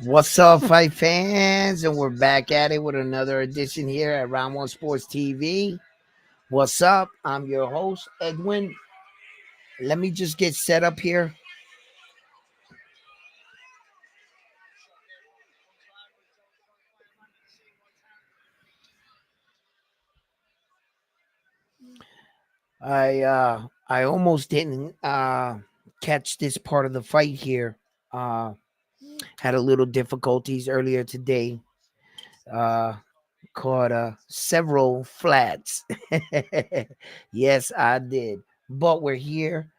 What's up, fight fans? And we're back at it with another edition here at Round One Sports TV. What's up? I'm your host, Edwin. Let me just get set up here. I almost didn't catch this part of the fight here. Had a little difficulties earlier today. Uh, Caught several flats. Yes, I did. But we're here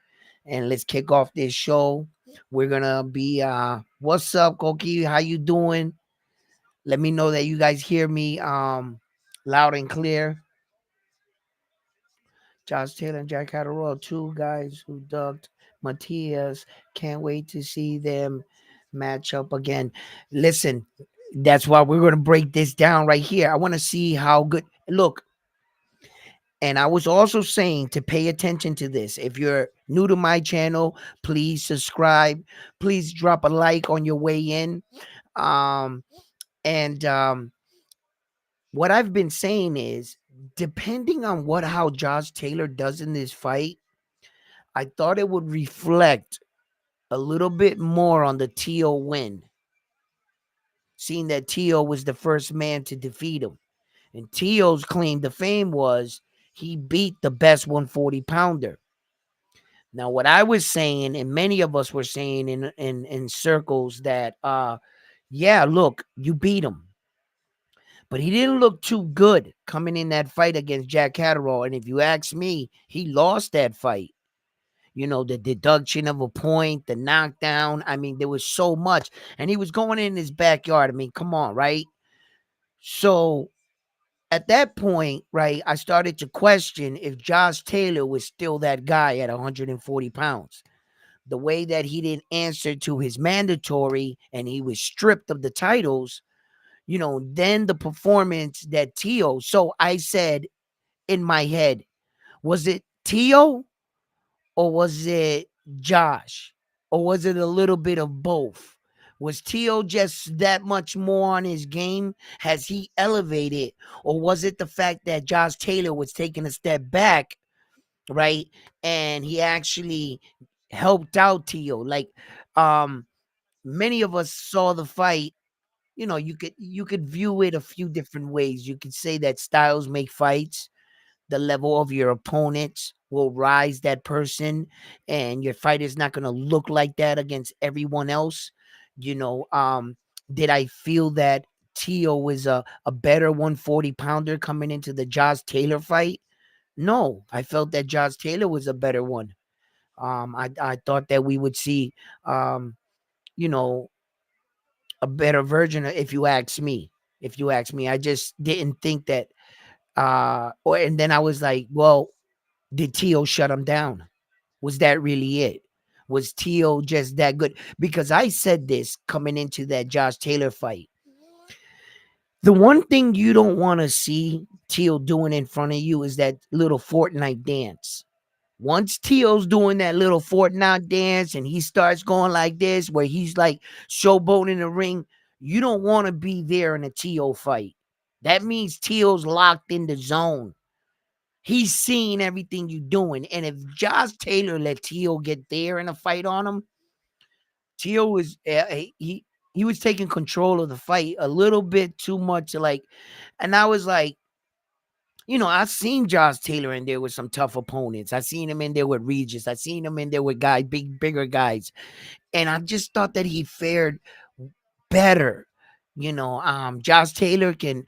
and let's kick off this show. We're gonna be what's up, Koki? How you doing? Let me know that you guys hear me loud and clear. Josh Taylor and Taylor-Catterall, two guys who ducked Matias. Can't wait to see them match up again. Listen, that's why we're gonna break this down right here. I want to see how good. Look, and I was also saying to pay attention to this. If you're new to my channel, please subscribe. Please drop a like on your way in. And what I've been saying is, depending on how Josh Taylor does in this fight, I thought it would reflect a little bit more on the T.O. win. Seeing that T.O. was the first man to defeat him. And T.O.'s claim to fame was he beat the best 140 pounder. Now, what I was saying, and many of us were saying in circles, that yeah, look, you beat him. But he didn't look too good coming in that fight against Taylor-Catterall. And if you ask me, he lost that fight. You know, the deduction of a point, the knockdown. I mean, there was so much. And he was going in his backyard. I mean, come on, right? So at that point, right, I started to question if Josh Taylor was still that guy at 140 pounds. The way that he didn't answer to his mandatory and he was stripped of the titles, you know, then the performance that T.O. So I said in my head, was it T.O. or was it Josh? Or was it a little bit of both? Was T.O. just that much more on his game? Has he elevated? Or was it the fact that Josh Taylor was taking a step back, right? And he actually helped out T.O. Like, many of us saw the fight. You know, you could view it a few different ways. You could say that styles make fights. The level of your opponents will rise that person, and your fight is not going to look like that against everyone else. You know, did I feel that T.O. was a better 140 pounder coming into the Josh Taylor fight? No, I felt that Josh Taylor was a better one. I thought that we would see, you know, a better version if you ask me. If you ask me, I just didn't think that or and then I was like, well, did T.O. shut him down? Was that really it? Was T.O. just that good? Because I said this coming into that Josh Taylor fight. The one thing you don't want to see T.O. doing in front of you is that little Fortnite dance. Once T.O.'s doing that little Fortnite dance and he starts going like this, where he's like showboating in the ring, you don't want to be there in a T.O. fight. That means T.O.'s locked in the zone. He's seeing everything you're doing. And if Josh Taylor let T.O. get there in a fight on him, T.O. was he was taking control of the fight a little bit too much. Like, and I was like, you know, I've seen Josh Taylor in there with some tough opponents. I've seen him in there with Regis. I've seen him in there with guys, bigger guys. And I just thought that he fared better. You know, Josh Taylor can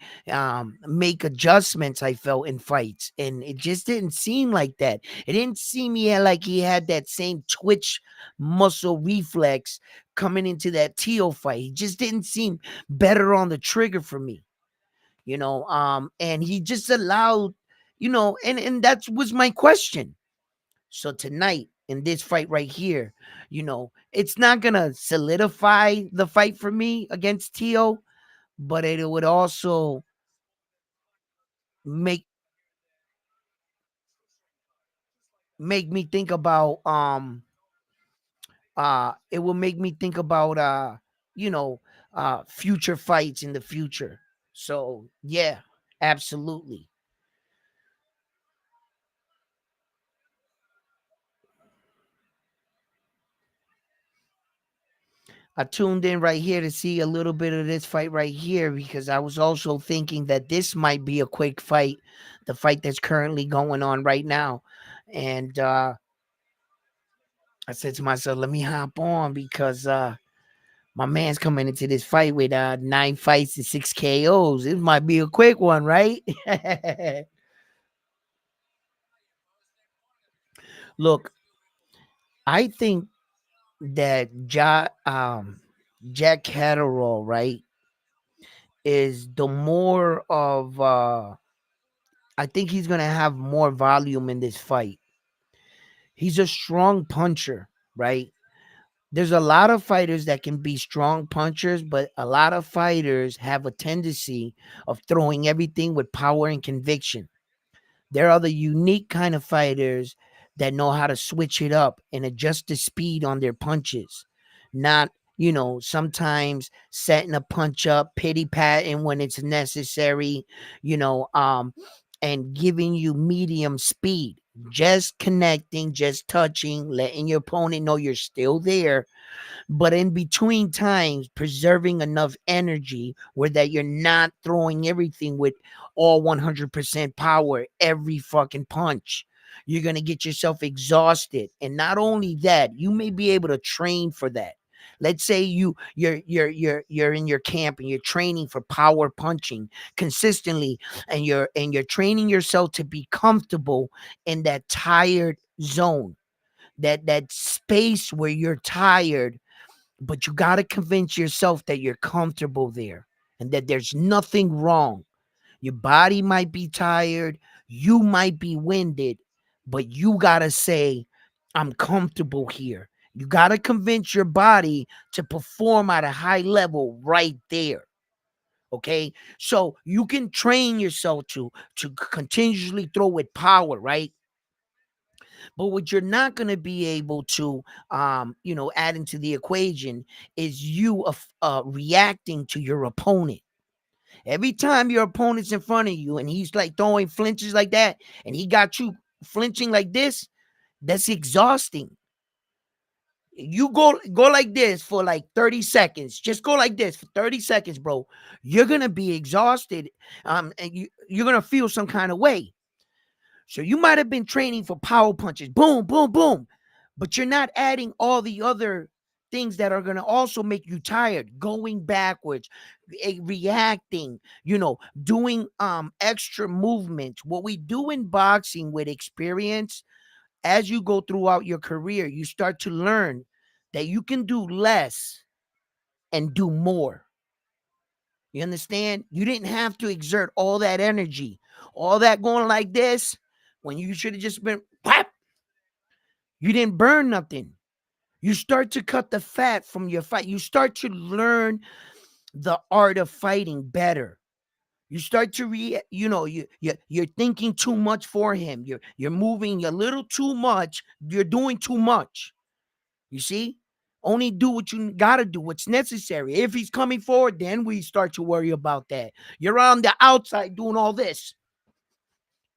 make adjustments, I felt, in fights. And it just didn't seem like that. It didn't seem like he had that same twitch muscle reflex coming into that T.O. fight. He just didn't seem better on the trigger for me. You know, and he just allowed, you know, and that was my question. So tonight in this fight right here, you know, it's not gonna solidify the fight for me against T.O., but it would also make make me think about it will make me think about you know future fights in the future. So yeah, absolutely. I tuned in right here to see a little bit of this fight right here because I was also thinking that this might be a quick fight, the fight that's currently going on right now. And I said to myself, let me hop on because my man's coming into this fight with 9 fights and 6 KOs. This might be a quick one, right? Look, I think that Jack Catterall, right, is the more of I think he's gonna have more volume in this fight. He's a strong puncher, right? There's a lot of fighters that can be strong punchers, but a lot of fighters have a tendency of throwing everything with power and conviction. There are the unique kind of fighters that know how to switch it up and adjust the speed on their punches. Not, sometimes setting a punch up, pity patting when it's necessary, you know, um, and giving you medium speed. Just connecting, just touching, letting your opponent know you're still there, but in between times preserving enough energy where that you're not throwing everything with all 100% power every fucking punch. You're going to get yourself exhausted, and not only that, you may be able to train for that. Let's say you're in your camp and you're training for power punching consistently, and you're training yourself to be comfortable in that tired zone, that space where you're tired, but you got to convince yourself that you're comfortable there and that there's nothing wrong. Your body might be tired, you might be winded, but you got to say, I'm comfortable here. You got to convince your body to perform at a high level right there. Okay, so you can train yourself to continuously throw with power, right? But what you're not going to be able to, add into the equation is you reacting to your opponent. Every time your opponent's in front of you and he's like throwing flinches like that, and he got you flinching like this, that's exhausting. You go like this for like 30 seconds. Just go like this for 30 seconds, bro. You're gonna be exhausted, and you're gonna feel some kind of way. So you might have been training for power punches, boom, boom, boom, but you're not adding all the other things that are going to also make you tired, going backwards, reacting, doing extra movements. What we do in boxing with experience, as you go throughout your career, you start to learn that you can do less and do more. You understand? You didn't have to exert all that energy, all that going like this, when you should have just been pop. You didn't burn nothing. You start to cut the fat from your fight. You start to learn the art of fighting better. You start to you're thinking too much for him. You're moving a little too much. You're doing too much. You see? Only do what you gotta do, what's necessary. If he's coming forward, then we start to worry about that. You're on the outside doing all this.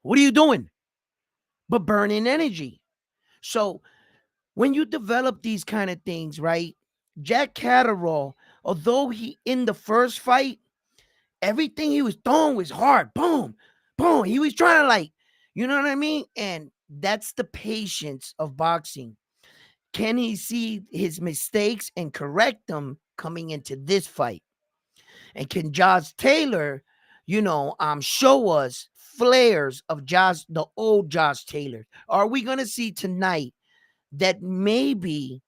What are you doing? But burning energy. So when you develop these kind of things, right? Jack Catterall, although he in the first fight, everything he was throwing was hard. Boom, boom. He was trying to you know what I mean? And that's the patience of boxing. Can he see his mistakes and correct them coming into this fight? And can Josh Taylor, show us flares of the old Josh Taylor? Are we gonna see tonight that maybe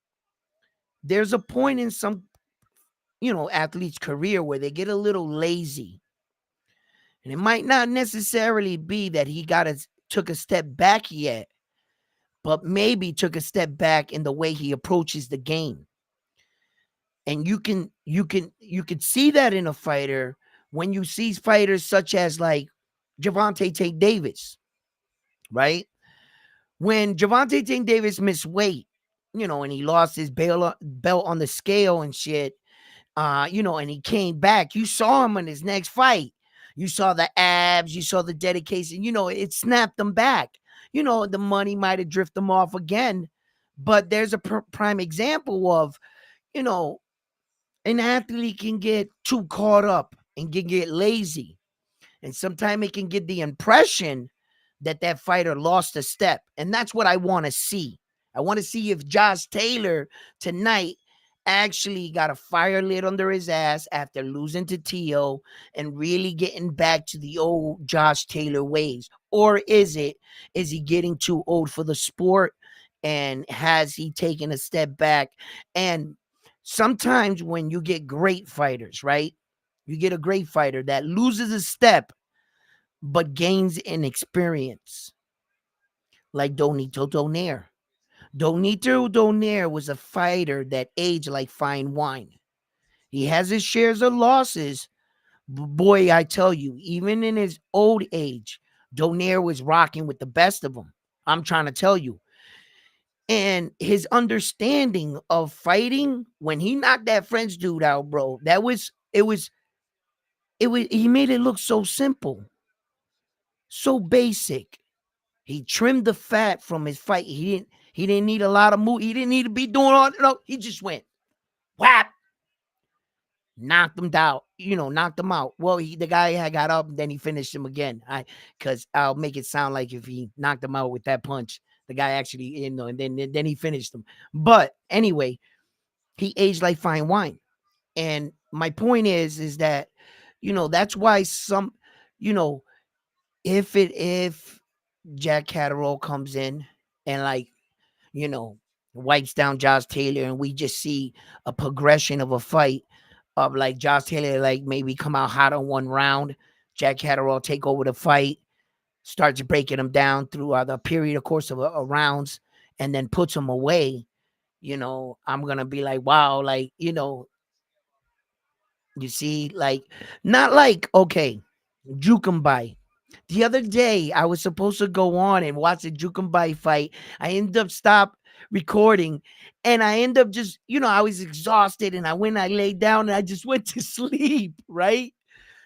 there's a point in some athlete's career where they get a little lazy, and it might not necessarily be that he took a step back yet, but maybe took a step back in the way he approaches the game. And you can see that in a fighter when you see fighters such as like Gervonta Tate Davis, right? When Gervonta Tate Davis missed weight, and he lost his belt on the scale and shit, and he came back. You saw him in his next fight. You saw the abs, you saw the dedication, it snapped him back. The money might have drifted him off again, but there's a prime example of, you know, an athlete can get too caught up and can get lazy. And sometimes it can get the impression that that fighter lost a step. And that's what I want to see. I want to see if Josh Taylor tonight actually got a fire lit under his ass after losing to Tio and really getting back to the old Josh Taylor ways. Or is he getting too old for the sport, and has he taken a step back? And sometimes when you get great fighters, right? You get a great fighter that loses a step but gains in experience, like Donito Donaire. Donito Donaire was a fighter that aged like fine wine. He has his shares of losses. Boy, I tell you, even in his old age, Donaire was rocking with the best of them. I'm trying to tell you. And his understanding of fighting, when he knocked that French dude out, bro, he made it look so simple, so basic. He trimmed the fat from his fight. He didn't need a lot of move. He didn't need to be doing all, he just went whap, knocked him down, knocked him out. Well, the guy had got up and then he finished him again. Because I'll make it sound like if he knocked him out with that punch, the guy actually, and then he finished him. But anyway, he aged like fine wine. And my point is that, that's why some, you know, if Jack Catterall comes in and like, you know, wipes down Josh Taylor, and we just see a progression of a fight of like Josh Taylor, like maybe come out hot on one round, Jack Catterall take over the fight, starts breaking him down through the period, of course, of rounds, and then puts him away. I'm gonna be like, wow, like, you see, like, not like, okay, Jukumbai. The other day, I was supposed to go on and watch the Jukumbai fight. I ended up stop recording, and I end up just, I was exhausted, and I laid down, and I just went to sleep, right?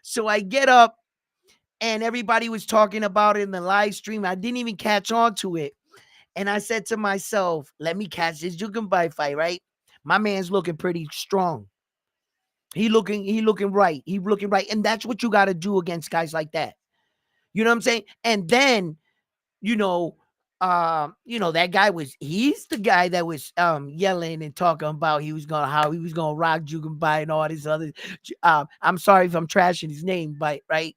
So I get up, and everybody was talking about it in the live stream. I didn't even catch on to it. And I said to myself, let me catch this Jukumbai fight, right? My man's looking pretty strong. He looking right. He looking right. And that's what you got to do against guys like that. You know what I'm saying? And then, that guy he's the guy that was yelling and talking about how he was gonna rock Jukumbai and all this other. I'm sorry if I'm trashing his name, but right.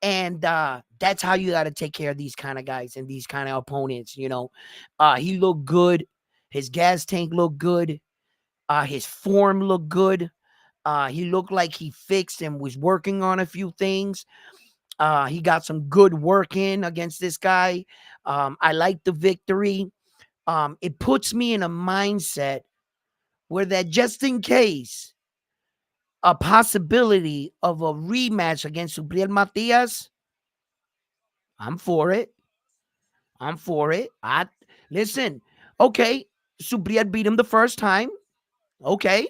And that's how you got to take care of these kind of guys and these kind of opponents. He looked good. His gas tank looked good. His form looked good. He looked like he fixed and was working on a few things. He got some good work in against this guy. I like the victory. It puts me in a mindset where that just in case a possibility of a rematch against Subriel Matias, I'm for it. I'm for it. Listen. Okay, Subriel beat him the first time. Okay,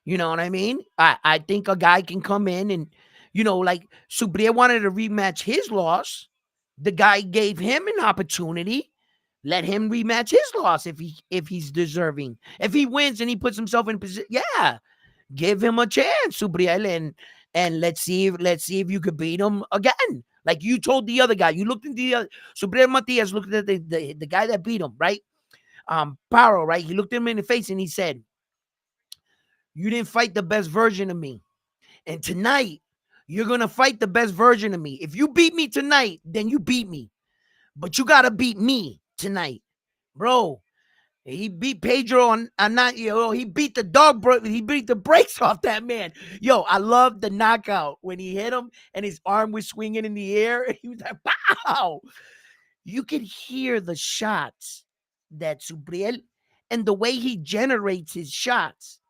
you know what I mean? I think a guy can come in and, like Subriel wanted to rematch his loss. The guy gave him an opportunity. Let him rematch his loss if he's deserving. If he wins and he puts himself in position, yeah, give him a chance, Subriel, and let's see if you could beat him again. Like you told the other guy, you looked into the other, Subriel Matias looked at the guy that beat him, right? Paro, right? He looked him in the face and he said, you didn't fight the best version of me. And tonight, you're going to fight the best version of me. If you beat me tonight, then you beat me. But you got to beat me tonight. Bro, he beat Pedro on not, he beat the dog, bro. He beat the brakes off that man. Yo, I love the knockout when he hit him and his arm was swinging in the air. He was like, pow. You could hear the shots that Subriel and the way he generates his shots.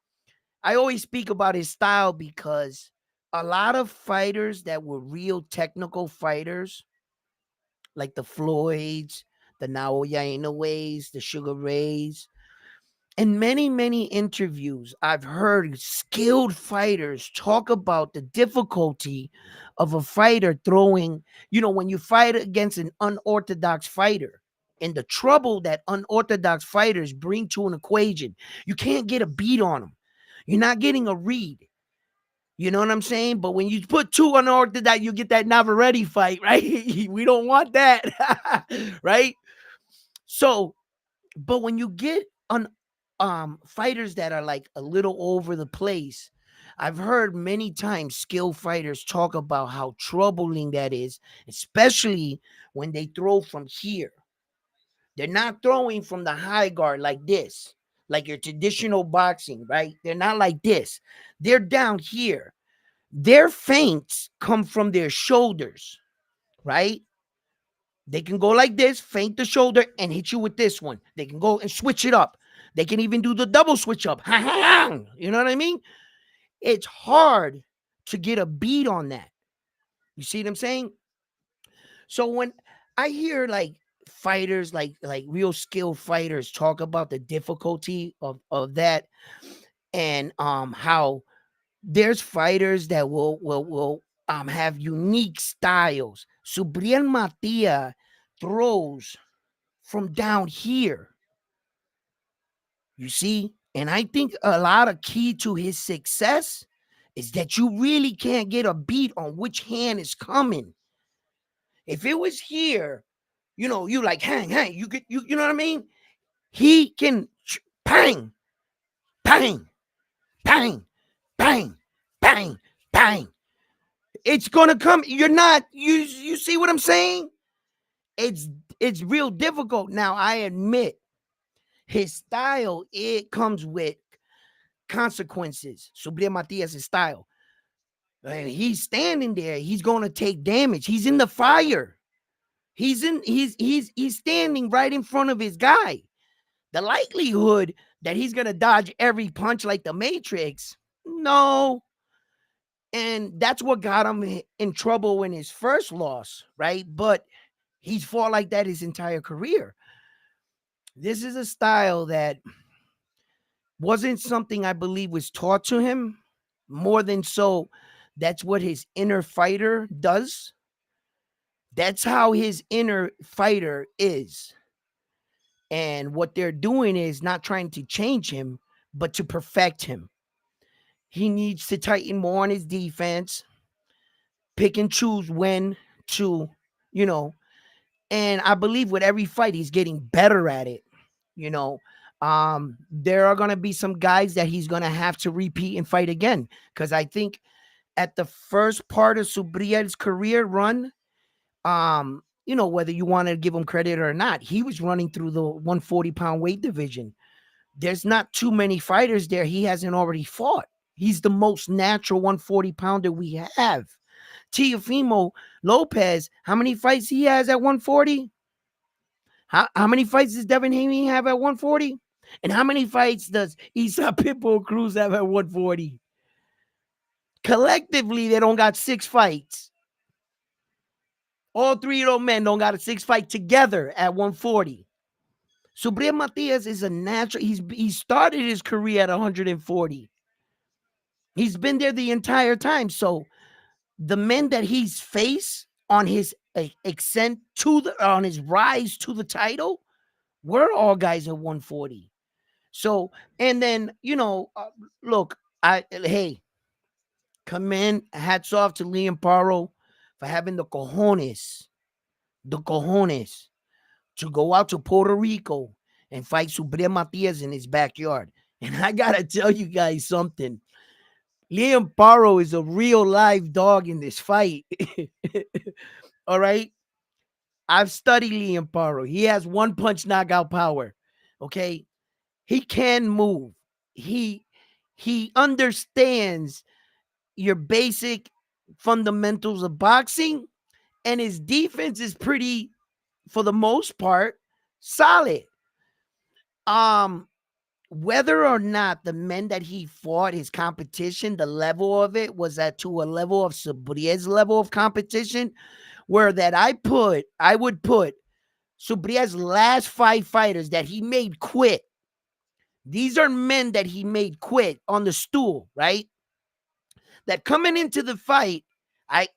I always speak about his style because a lot of fighters that were real technical fighters, like the Floyds, the Naoya Inoues, the Sugar Rays. In many, many interviews, I've heard skilled fighters talk about the difficulty of a fighter throwing, when you fight against an unorthodox fighter and the trouble that unorthodox fighters bring to an equation. You can't get a beat on them. You're not getting a read. You know what I'm saying? But when you put two unorthodox, you get that Navarrete fight, right? We don't want that, right? So, but when you get on fighters that are like a little over the place, I've heard many times skilled fighters talk about how troubling that is, especially when they throw from here. They're not throwing from the high guard like this, like your traditional boxing, right? They're not like this. They're down here. Their feints come from their shoulders, right? They can go like this, feint the shoulder, and hit you with this one. They can go and switch it up. They can even do the double switch up. You know what I mean? It's hard to get a beat on that. You see what I'm saying? So when I hear like fighters, like real skilled fighters talk about the difficulty of that, and how there's fighters that will have unique styles. Subriel Matias throws from down here. You see? And I think a lot of key to his success is that you really can't get a beat on which hand is coming. If it was here, you like hang, you know what I mean? He can bang, bang, bang, bang, bang, bang. It's gonna come. You're not, you see what I'm saying? It's it's real difficult. Now I admit his style, it comes with consequences. Subriel Matias' style. He's standing there. He's going to take damage. He's in the fire. He's standing right in front of his guy. The likelihood that he's going to dodge every punch like the Matrix, no. And that's what got him in trouble in his first loss, right? But he's fought like that his entire career. This is a style that wasn't something I believe was taught to him. More than so, that's what his inner fighter does. That's how his inner fighter is. And what they're doing is not trying to change him, but to perfect him. He needs to tighten more on his defense, pick and choose when to, you know, and I believe with every fight, he's getting better at it. You know, there are going to be some guys that he's going to have to repeat and fight again. Because I think at the first part of Subriel's career run, whether you want to give him credit or not, he was running through the 140-pound weight division. There's not too many fighters there he hasn't already fought. He's the most natural 140-pounder we have. Teofimo Lopez, how many fights he has at 140? How many fights does Devin Haney have at 140? And how many fights does Isa Pitbull Cruz have at 140? Collectively, they don't got 6 fights. All 3 of those men don't got a 6 fight together at 140. Subriel Matias is a natural. He started his career at 140. He's been there the entire time. So the men that he's faced on his ascent on his rise to the title were all guys at 140. So, and then, look, hey, come in, hats off to Liam Paro for having the cojones to go out to Puerto Rico and fight Subriel Matias in his backyard. And I got to tell you guys something. Liam Paro is a real live dog in this fight. All right? I've studied Liam Paro. He has one punch knockout power. Okay? He can move. He understands your basic fundamentals of boxing, and his defense is pretty, for the most part, solid. whether or not the men that he fought, his competition, the level of it was at to a level of Subriel's level of competition, where that I would put Subriel's last 5 fighters that he made quit. These are men that he made quit on the stool, right? That coming into the fight, I,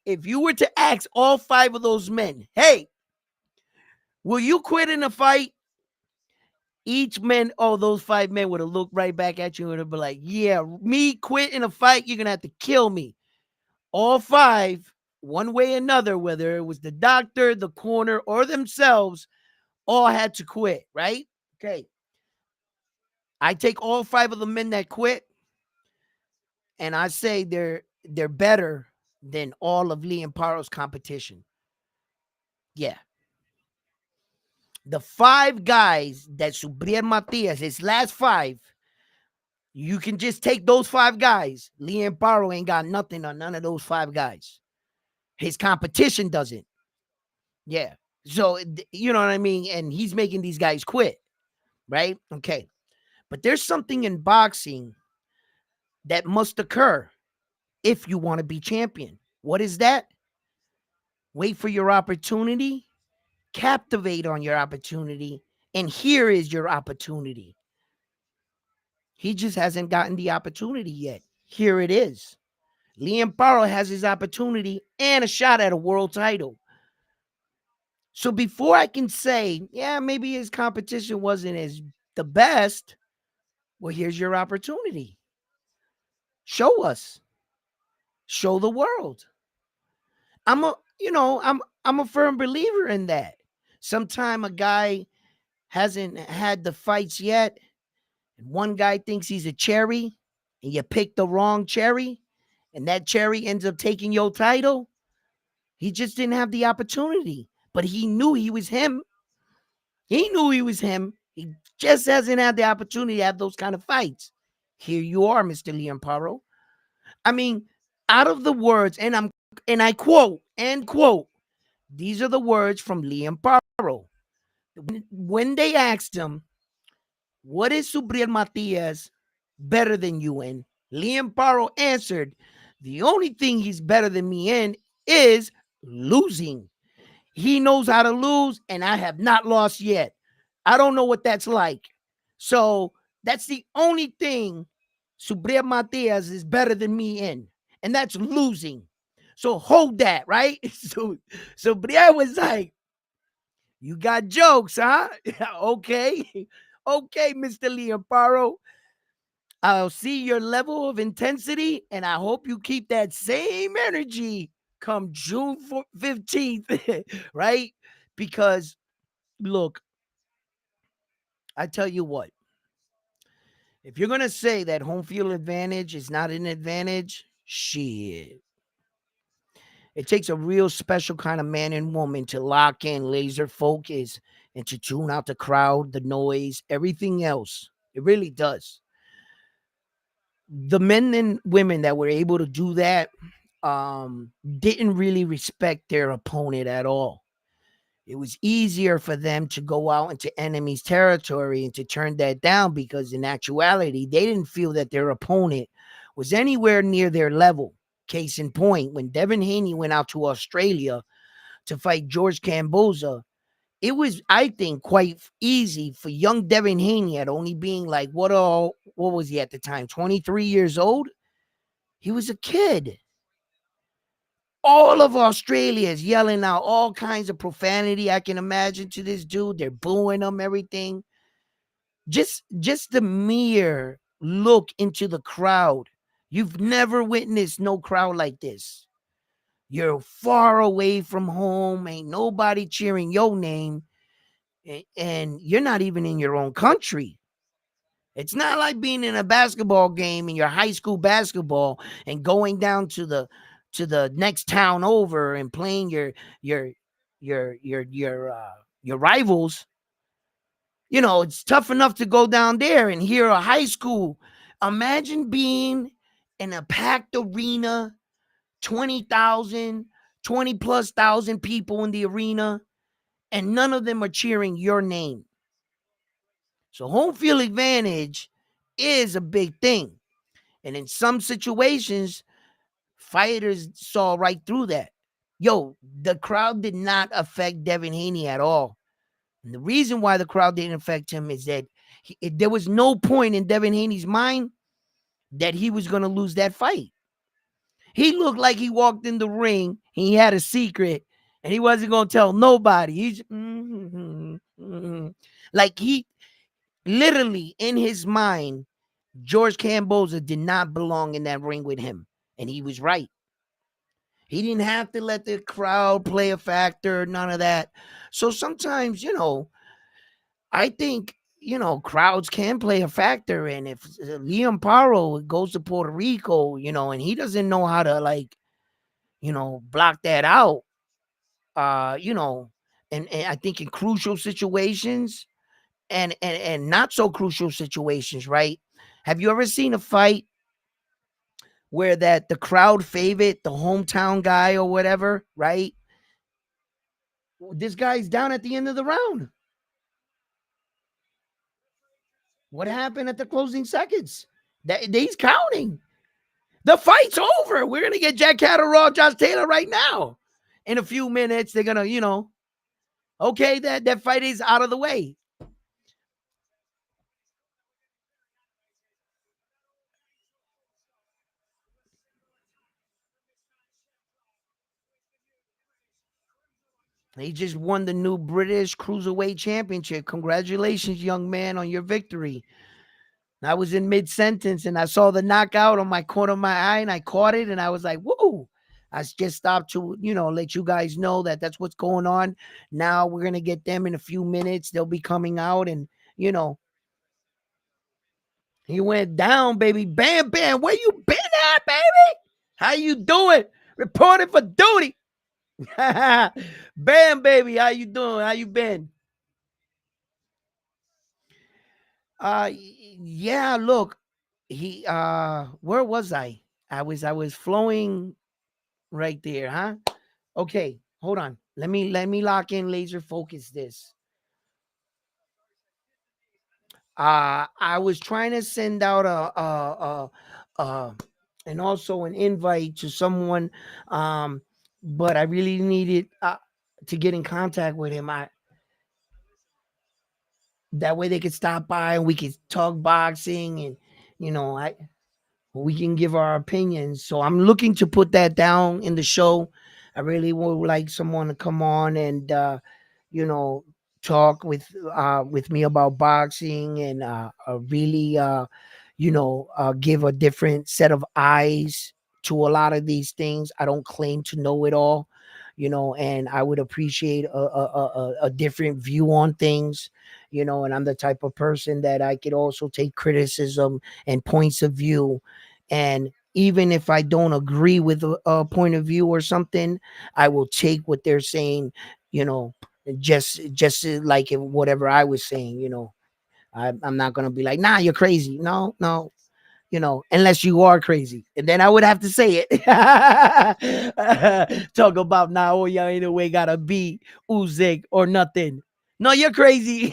if you were to ask all 5 of those men, hey, will you quit in a fight? Each man, oh, those 5 men would have looked right back at you and would be like, yeah, me quit in a fight, you're going to have to kill me. All 5, one way or another, whether it was the doctor, the corner, or themselves, all had to quit, right? Okay. I take all 5 of the men that quit, and I say they're better than all of Liam Paro's competition. Yeah. The 5 guys that Subriel Matias, his last 5, you can just take those 5 guys. Liam Paro ain't got nothing on none of those 5 guys. His competition doesn't. Yeah. So, you know what I mean? And he's making these guys quit, right? Okay. But there's something in boxing that must occur if you want to be champion. What is that? Wait for your opportunity, captivate on your opportunity, and here is your opportunity. He just hasn't gotten the opportunity yet. Here it is. Liam Paro has his opportunity and a shot at a world title. So before I can say, yeah, maybe his competition wasn't as the best, well, here's your opportunity. Show us. Show the world. I'm a firm believer in that. Sometime a guy hasn't had the fights yet, and one guy thinks he's a cherry, and you pick the wrong cherry, and that cherry ends up taking your title. He just didn't have the opportunity, but he knew he was him. He knew he was him. He just hasn't had the opportunity to have those kind of fights. Here you are, Mr. Liam Paro. I mean, out of the words, and I quote, these are the words from Liam Paro. When they asked him, what is Subriel Matias better than you in? Liam Paro answered, the only thing he's better than me in is losing. He knows how to lose, and I have not lost yet. I don't know what that's like. So that's the only thing Subriel Matias is better than me in, and that's losing. So hold that, right? So Brielle was like, you got jokes, huh? Okay. Okay, Mr. Liam Paro. I'll see your level of intensity, and I hope you keep that same energy come June 15th, right? Because, look, I tell you what, if you're going to say that home field advantage is not an advantage, shit. It takes a real special kind of man and woman to lock in, laser focus, and to tune out the crowd, the noise, everything else. It really does. The men and women that were able to do that didn't really respect their opponent at all. It was easier for them to go out into enemy's territory and to turn that down because in actuality, they didn't feel that their opponent was anywhere near their level. Case in point, when Devin Haney went out to Australia to fight George Camboza, it was, I think, quite easy for young Devin Haney at only being like, what was he at the time? 23 years old? He was a kid. All of Australia is yelling out all kinds of profanity I can imagine to this dude. They're booing him, everything. Just the mere look into the crowd. You've never witnessed no crowd like this. You're far away from home. Ain't nobody cheering your name. And you're not even in your own country. It's not like being in a basketball game in your high school basketball and going down to the next town over and playing your rivals. You know, it's tough enough to go down there and hear a high school. Imagine being in a packed arena, 20,000, 20 plus thousand people in the arena, and none of them are cheering your name. So home field advantage is a big thing. And in some situations, fighters saw right through that. Yo, the crowd did not affect Devin Haney at all. And the reason why the crowd didn't affect him is that there was no point in Devin Haney's mind that he was going to lose that fight. He looked like he walked in the ring, he had a secret, and he wasn't going to tell nobody. He's like he literally in his mind, George Camboza did not belong in that ring with him. And he was right. He didn't have to let the crowd play a factor, none of that. So sometimes, I think, crowds can play a factor. And if Liam Paro goes to Puerto Rico, and he doesn't know how to, like, block that out, and I think in crucial situations and not so crucial situations, right? Have you ever seen a fight where that the crowd favored the hometown guy or whatever, right? This guy's down at the end of the round. What happened at the closing seconds? That he's counting. The fight's over. We're gonna get Jack Catterall, Josh Taylor right now. In a few minutes, they're gonna, okay, that fight is out of the way. He just won the new British Cruiserweight Championship. Congratulations, young man, on your victory. I was in mid sentence and I saw the knockout on my corner of my eye and I caught it and I was like, whoa. I just stopped to, let you guys know that that's what's going on. Now we're going to get them in a few minutes. They'll be coming out and, he went down, baby. Bam, bam. Where you been at, baby? How you doing? Reporting for duty. Bam, baby. How you doing? How you been? Yeah, look, where was I? I was flowing right there, huh? Okay, hold on. Let me lock in laser focus this. I was trying to send out a and also an invite to someone, um, but I really needed to get in contact with him. I That way they could stop by and we could talk boxing and I we can give our opinions. So I'm looking to put that down in the show. I really would like someone to come on and you know talk with me about boxing and really give a different set of eyes to a lot of these things. I don't claim to know it all, and I would appreciate a different view on things, and I'm the type of person that I could also take criticism and points of view. And even if I don't agree with a point of view or something, I will take what they're saying, you know, just like whatever I was saying, I'm not gonna be like, nah, you're crazy. No, no, unless you are crazy. And then I would have to say it. Talk about now, oh, yeah, ain't no way gotta be Usyk or nothing. No, you're crazy.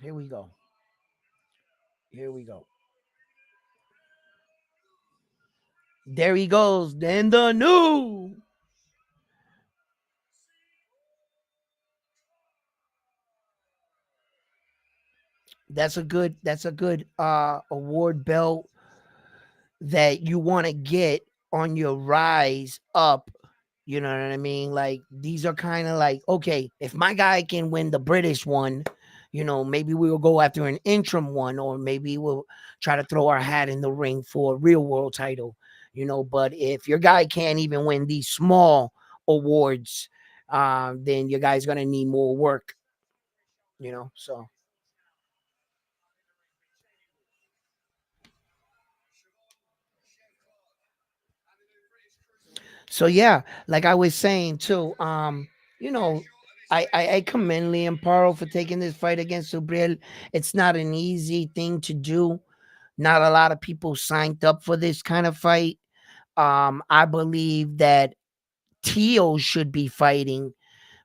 Here we go. Here we go. There he goes. Then the new. That's a good award belt that you want to get on your rise up. You know what I mean? Like these are kind of like, okay, if my guy can win the British one, maybe we will go after an interim one, or maybe we'll try to throw our hat in the ring for a real world title. But if your guy can't even win these small awards, then your guy's gonna need more work. So yeah, like I was saying too, you know, I commend Liam Paro for taking this fight against Subriel. It's not an easy thing to do. Not a lot of people signed up for this kind of fight. I believe that Tio should be fighting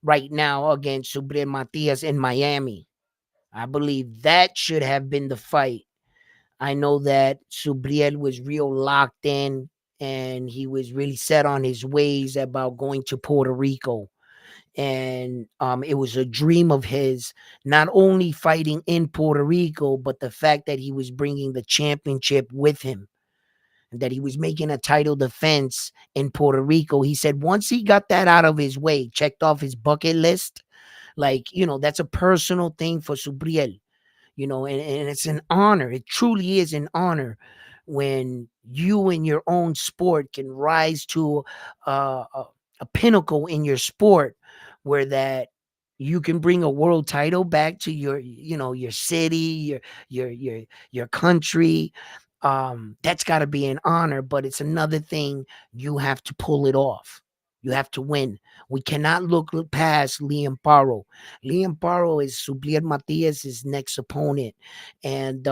right now against Subriel Matias in Miami. I believe that should have been the fight. I know that Subriel was real locked in and he was really set on his ways about going to Puerto Rico. And it was a dream of his, not only fighting in Puerto Rico, but the fact that he was bringing the championship with him and that he was making a title defense in Puerto Rico. He said once he got that out of his way, checked off his bucket list, like, that's a personal thing for Subriel, and it's an honor. It truly is an honor when you in your own sport can rise to a pinnacle in your sport where that you can bring a world title back to your city, your country. That's got to be an honor, but it's another thing. You have to pull it off. You have to win. We cannot look past Liam Paro. Liam Paro is Subriel Matias' next opponent. And,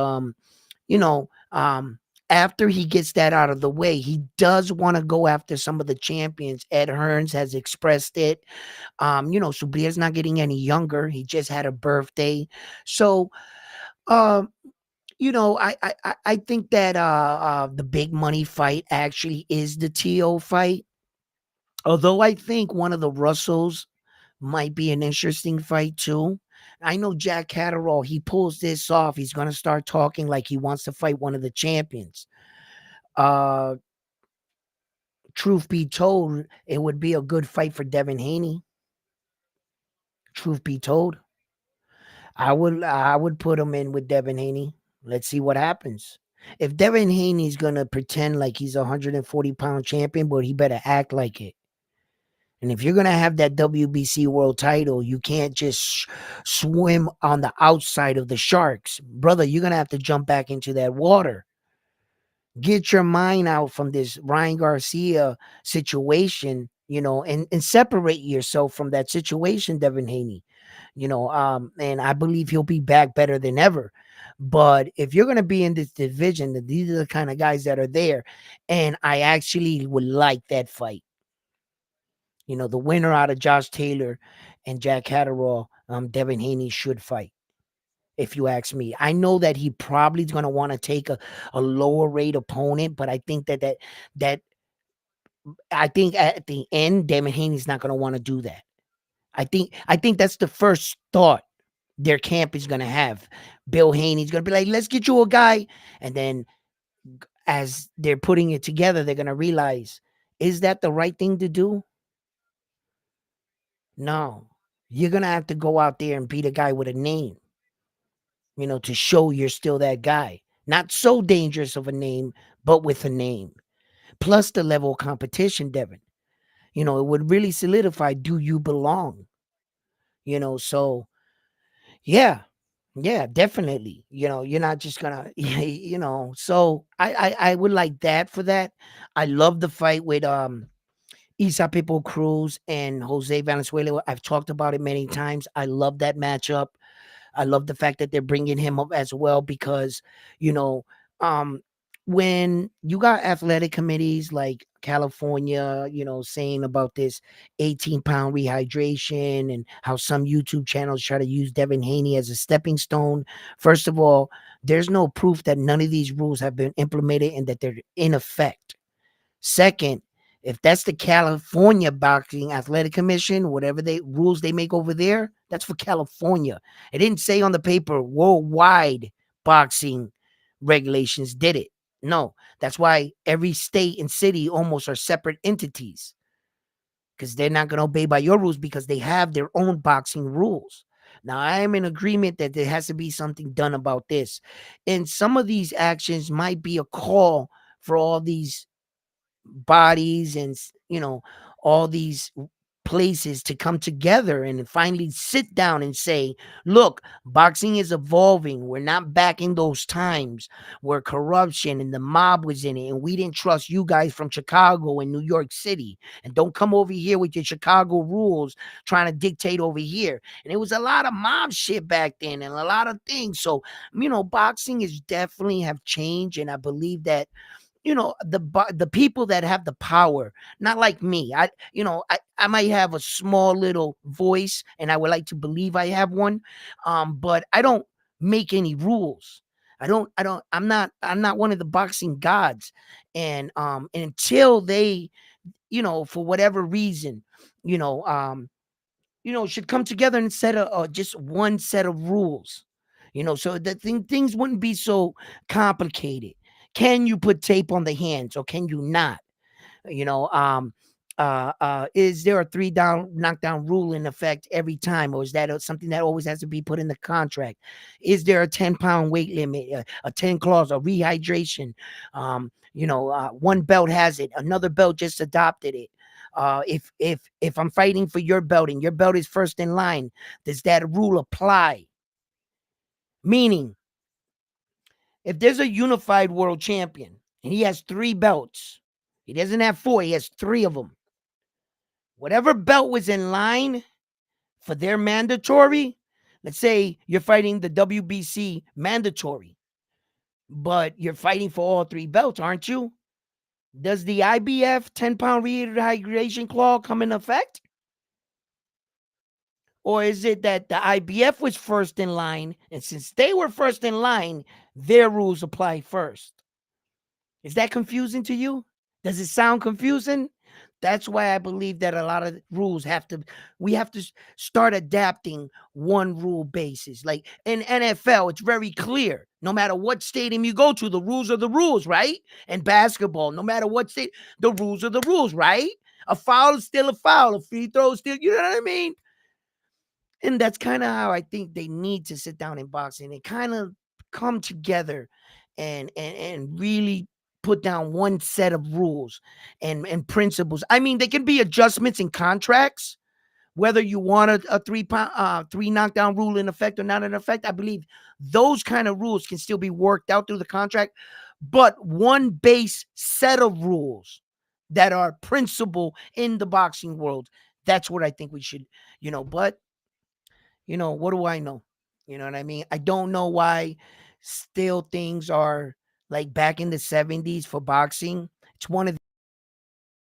you know, um, after he gets that out of the way, he does want to go after some of the champions. Ed Hearns has expressed it. Subriel's not getting any younger. He just had a birthday. So, um, I think that the big money fight actually is the TO fight. Although I think one of the Russells might be an interesting fight too. I know Jack Catterall, he pulls this off. He's going to start talking like he wants to fight one of the champions. Uh, Truth be told, it would be a good fight for Devin Haney. Truth be told, I would put him in with Devin Haney. Let's see what happens. If Devin Haney's gonna pretend like he's a 140-pound champion, but he better act like it. And if you're going to have that WBC world title, you can't just swim on the outside of the sharks. Brother, you're going to have to jump back into that water. Get your mind out from this Ryan Garcia situation, and separate yourself from that situation, Devin Haney. And I believe he'll be back better than ever. But if you're going to be in this division, these are the kind of guys that are there. And I actually would like that fight. The winner out of Josh Taylor and Jack Catterall, Devin Haney should fight. If you ask me, I know that he probably is going to want to take a lower rate opponent, but I think that I think at the end, Devin Haney's not going to want to do that. I think that's the first thought their camp is going to have. Bill Haney's going to be like, let's get you a guy. And then as they're putting it together, they're going to realize, is that the right thing to do? No, you're going to have to go out there and beat a guy with a name, to show you're still that guy. Not so dangerous of a name, but with a name. Plus the level of competition, Devin. It would really solidify, do you belong? So yeah, yeah, definitely. You're not just gonna, so I would like that for that. I love the fight with Isa Pipo Cruz and Jose Valenzuela. I've talked about it many times. I love that matchup. I love the fact that they're bringing him up as well because, you know, um, when you got athletic committees like California, saying about this 18-pound rehydration and how some YouTube channels try to use Devin Haney as a stepping stone. First of all, there's no proof that none of these rules have been implemented and that they're in effect. Second, if that's the California Boxing Athletic Commission, whatever they rules they make over there, that's for California. It didn't say on the paper worldwide boxing regulations did it. No, that's why every state and city almost are separate entities because they're not going to obey by your rules because they have their own boxing rules. Now, I am in agreement that there has to be something done about this. And some of these actions might be a call for all these bodies and all these places to come together and finally sit down and say, look, boxing is evolving. We're not back in those times where corruption and the mob was in it, and we didn't trust you guys from Chicago and New York City. And don't come over here with your Chicago rules trying to dictate over here. And it was a lot of mob shit back then and a lot of things. So, boxing is definitely have changed. And I believe that the people that have the power, not like me. I might have a small little voice, and I would like to believe I have one, but I don't make any rules. I'm not one of the boxing gods. And until they, for whatever reason, you know um should come together and set just one set of rules, so that things wouldn't be so complicated. Can you put tape on the hands or can you not? You know, is there a three down knockdown rule in effect every time, or is that something that always has to be put in the contract? Is there a 10-pound weight limit, a 10 clause, a rehydration? One belt has it, another belt just adopted it. If I'm fighting for your belt and your belt is first in line, does that rule apply? Meaning, if there's a unified world champion and he has 3 belts, he doesn't have 4, he has 3 of them. Whatever belt was in line for their mandatory, let's say you're fighting the WBC mandatory, but you're fighting for all 3 belts, aren't you? Does the IBF 10-pound rehydration clause come in effect? Or is it that the IBF was first in line, and since they were first in line, their rules apply first? Is that confusing to you? Does it sound confusing? That's why I believe that a lot of rules we have to start adapting one rule basis. Like in NFL, it's very clear. No matter what stadium you go to, the rules are the rules, right? And basketball, no matter what state, the rules are the rules, right? A foul is still a foul. A free throw is still, you know what I mean? And that's kind of how I think they need to sit down in boxing and kind of come together and really put down one set of rules and principles. I mean, there can be adjustments in contracts, whether you want a 3 knockdown rule in effect or not in effect. I believe those kind of rules can still be worked out through the contract, but one base set of rules that are principle in the boxing world. That's what I think we should, but what do I know? You know what I mean? I don't know why still things are like back in the 70s for boxing. It's one of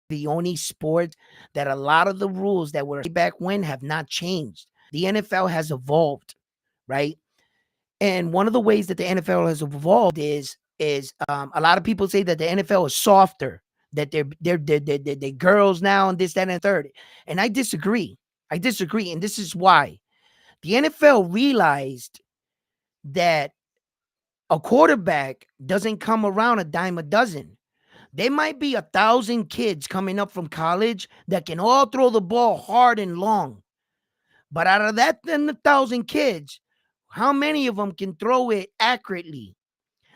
the only sports that a lot of the rules that were back when have not changed. The NFL has evolved, right? And one of the ways that the NFL has evolved is a lot of people say that the NFL is softer, that they're girls now and this, that, and third. And I disagree. And this is why. The NFL realized that a quarterback doesn't come around a dime a dozen. There might be 1,000 kids coming up from college that can all throw the ball hard and long. But out of that 1,000 kids, how many of them can throw it accurately?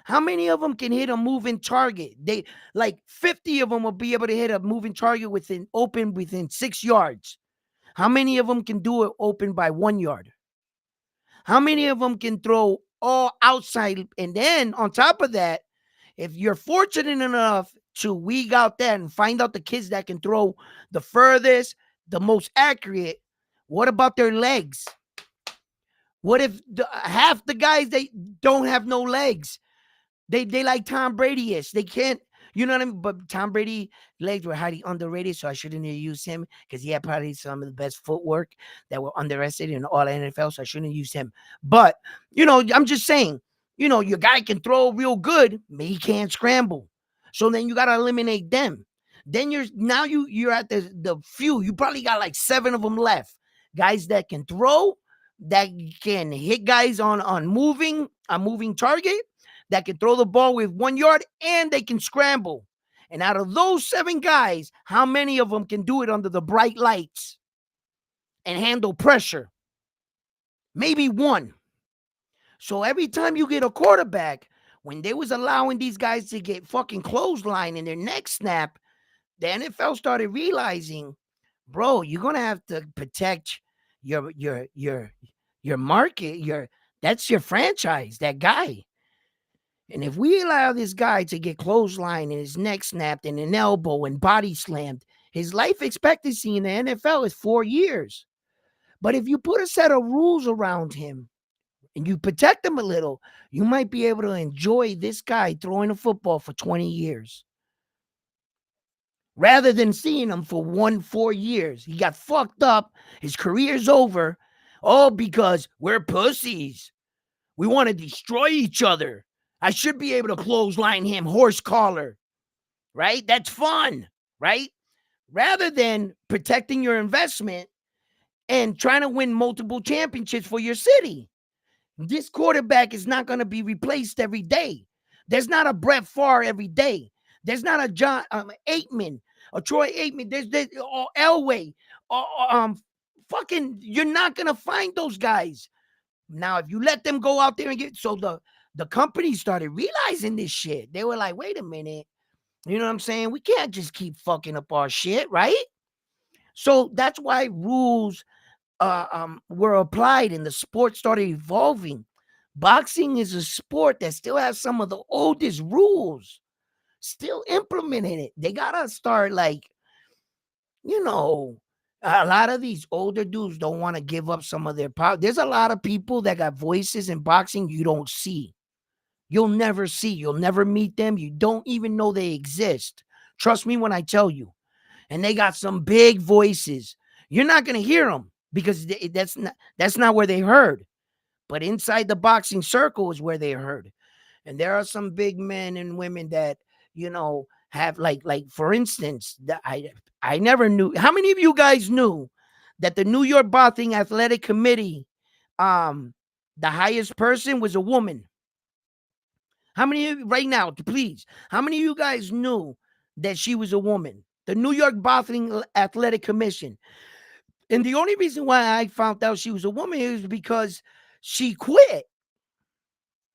How many of them can hit a moving target? They like 50 of them will be able to hit a moving target within 6 yards. How many of them can do it open by 1 yard? How many of them can throw all outside? And then on top of that, if you're fortunate enough to weed out that and find out the kids that can throw the furthest, the most accurate, what about their legs? What if half the guys, they don't have no legs? They like Tom Brady is. They can't, you know what I mean? But Tom Brady legs were highly underrated, so I shouldn't have used him because he had probably some of the best footwork that were underestimated in all NFL, so I shouldn't have used him. But, I'm just saying, your guy can throw real good, but he can't scramble. So then you got to eliminate them. Then you're at the few. You probably got like 7 of them left. Guys that can throw, that can hit guys on a moving target, that can throw the ball with 1 yard, and they can scramble. And out of those 7 guys, how many of them can do it under the bright lights and handle pressure? Maybe 1. So every time you get a quarterback, when they was allowing these guys to get fucking clothesline in their neck snap, the NFL started realizing bro, you're gonna have to protect your market, your that's your franchise, that guy. And if we allow this guy to get clotheslined and his neck snapped and an elbow and body slammed, his life expectancy in the NFL is 4 years. But if you put a set of rules around him and you protect him a little, you might be able to enjoy this guy throwing a football for 20 years rather than seeing him for 4 years. He got fucked up. His career's over. All because we're pussies. We want to destroy each other. I should be able to clothesline him, horse collar, right? That's fun, right? Rather than protecting your investment and trying to win multiple championships for your city. This quarterback is not going to be replaced every day. There's not a Brett Favre every day. There's not a John Aikman, a Troy Aikman. There's Elway. Fucking, you're not going to find those guys. Now, if you let them go out there and get, so the company started realizing this shit. They were like, wait a minute. You know what I'm saying? We can't just keep fucking up our shit, right? So that's why rules were applied and the sport started evolving. Boxing is a sport that still has some of the oldest rules, still implementing it. They gotta start like, you know, a lot of these older dudes don't want to give up some of their power. There's a lot of people that got voices in boxing you don't see. You'll never see. You'll never meet them. You don't even know they exist. Trust me when I tell you. And they got some big voices. You're not gonna hear them because that's not where they heard. But inside the boxing circle is where they heard. And there are some big men and women that, have like for instance, that I never knew. How many of you guys knew that the New York Boxing Athletic Committee, the highest person was a woman? How many of you right now, please? How many of you guys knew that she was a woman? The New York Boxing Athletic Commission. And the only reason why I found out she was a woman is because she quit.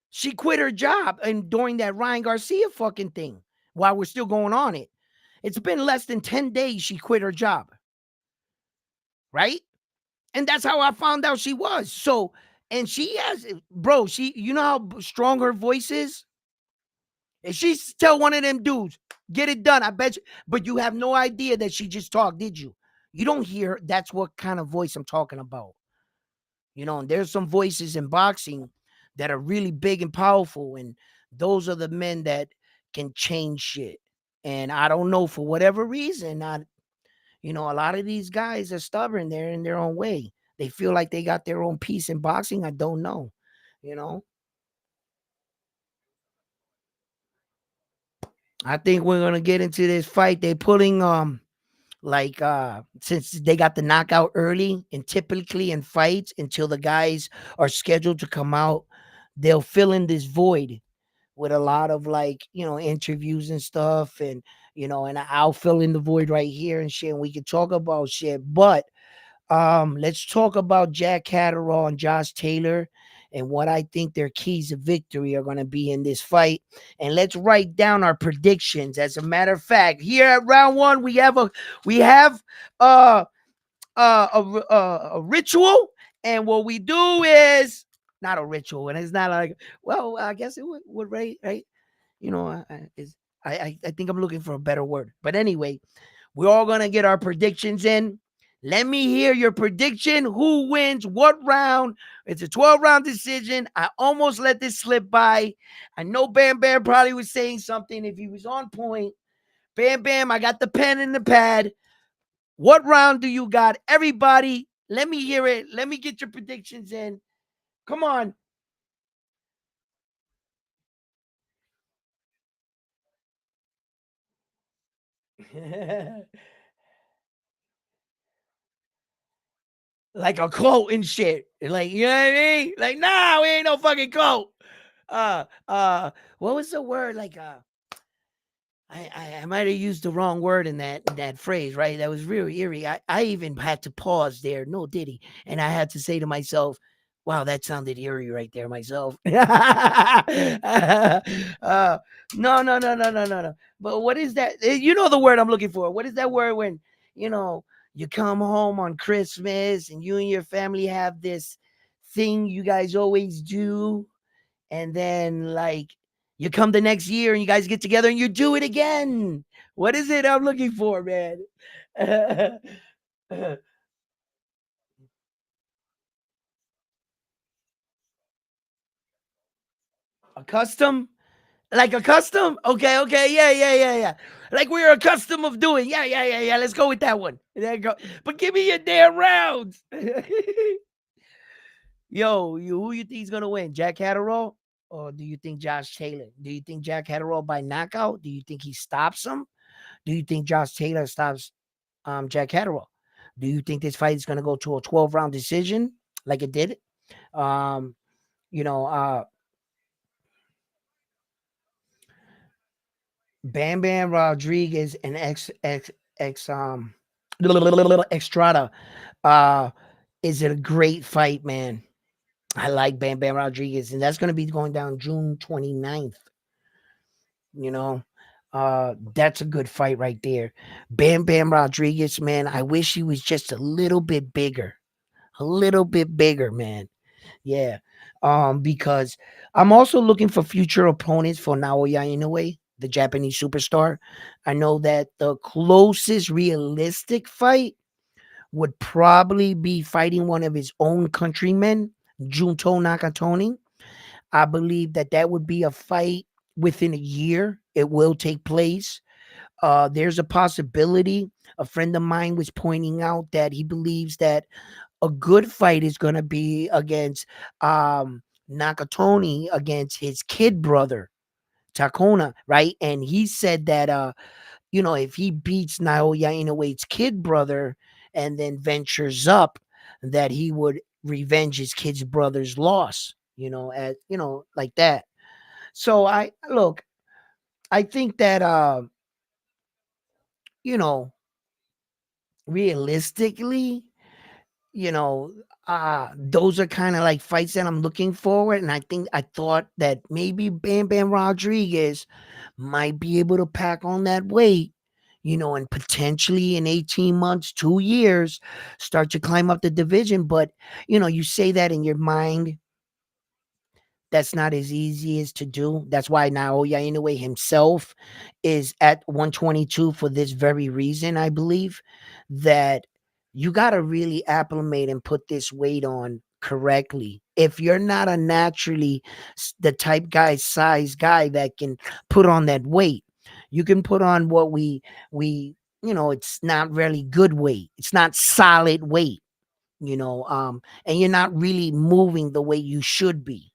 She quit her job and during that Ryan Garcia fucking thing while we're still going on it. It's been less than 10 days she quit her job. Right? And that's how I found out she was. So, and she has, bro, you know how strong her voice is? If she tell one of them dudes, get it done, I bet you, but you have no idea that she just talked, did you? You don't hear, that's what kind of voice I'm talking about. And there's some voices in boxing that are really big and powerful, and those are the men that can change shit. And I don't know, for whatever reason, a lot of these guys are stubborn. They're in their own way. They feel like they got their own piece in boxing. I don't know, you know. I think we're gonna get into this fight. They pulling since they got the knockout early, and typically in fights until the guys are scheduled to come out, they'll fill in this void with a lot of interviews and stuff, and I'll fill in the void right here and shit, and we can talk about shit. But let's talk about Jack Catterall and Josh Taylor and what I think their keys of victory are going to be in this fight. And let's write down our predictions. As a matter of fact, here at round one, we have uh, a ritual, and what we do is not a ritual, and it's not like, well, I guess it would right. I think I'm looking for a better word, but anyway, we're all gonna get our predictions in. Let me hear your prediction. Who wins what round? It's a 12-round decision. I almost let this slip by. I know Bam Bam probably was saying something if he was on point. Bam Bam, I got the pen and the pad. What round do you got? Everybody, let me hear it. Let me get your predictions in. Come on. Like a quote and shit. Like, you know what I mean? Like, nah, we ain't no fucking quote. Uh, uh, what was the word? Like, I might have used the wrong word in that phrase, right? That was really eerie. I even had to pause there. No diddy. And I had to say to myself, wow, that sounded eerie right there, myself. No, no, no, no, no, no, no. But what is that? You know the word I'm looking for. What is that word when, you know, You come home on Christmas and you and your family have this thing you guys always do. And then, like, you come the next year and you guys get together and you do it again. What is it I'm looking for, man? A custom? Like a custom? Okay, okay, yeah, yeah, yeah, yeah. Like we're accustomed of doing. Yeah, yeah, yeah, yeah. Let's go with that one. There you go. But give me your damn rounds. Yo, who you think is gonna win? Jack Catterall? Or do you think Josh Taylor? Do you think Jack Catterall by knockout? Do you think he stops him? Do you think Josh Taylor stops Jack Catterall? Do you think this fight is gonna go to a 12 round decision like it did? Um, you know, Bam Bam Rodriguez and ex Extrada uh is it a great fight, man. I like Bam Bam Rodriguez, and that's gonna be going down June 29th. You know, that's a good fight right there. Bam Bam Rodriguez, man. I wish he was just a little bit bigger, man. Yeah. Because I'm also looking for future opponents for Naoya Inoue, the Japanese superstar. I know that the closest realistic fight would probably be fighting one of his own countrymen, Junto Nakatoni. I believe that that would be a fight within a year. It will take place. There's a possibility. A friend of mine was pointing out that he believes that a good fight is going to be against Nakatoni against his kid brother Takona, right? And he said that if he beats Naoya Inoue's kid brother and then ventures up, that he would revenge his kid's brother's loss, like that. So I look, I think that you know, realistically, you know, those are kind of like fights that I'm looking forward. And I thought that maybe Bam Bam Rodriguez might be able to pack on that weight, and potentially in 18 months, 2 years, start to climb up the division. But, you say that in your mind, that's not as easy as to do. That's why Naoya Inoue himself is at 122 for this very reason, I believe, that you got to really acclimate and put this weight on correctly. If you're not a naturally the type guy, size guy that can put on that weight, you can put on what it's not really good weight. It's not solid weight, and you're not really moving the way you should be.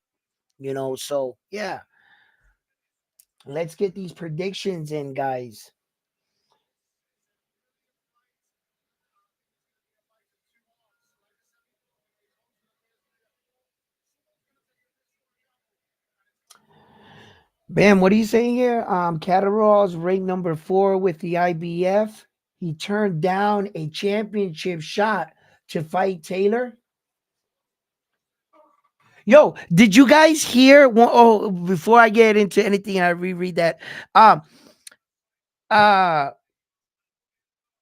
So yeah, let's get these predictions in, guys. Bam, what are you saying here? Catterall's ranked number 4 with the IBF. He turned down a championship shot to fight Taylor. Yo, did you guys hear? Oh, before I get into anything, I reread that. Um, uh,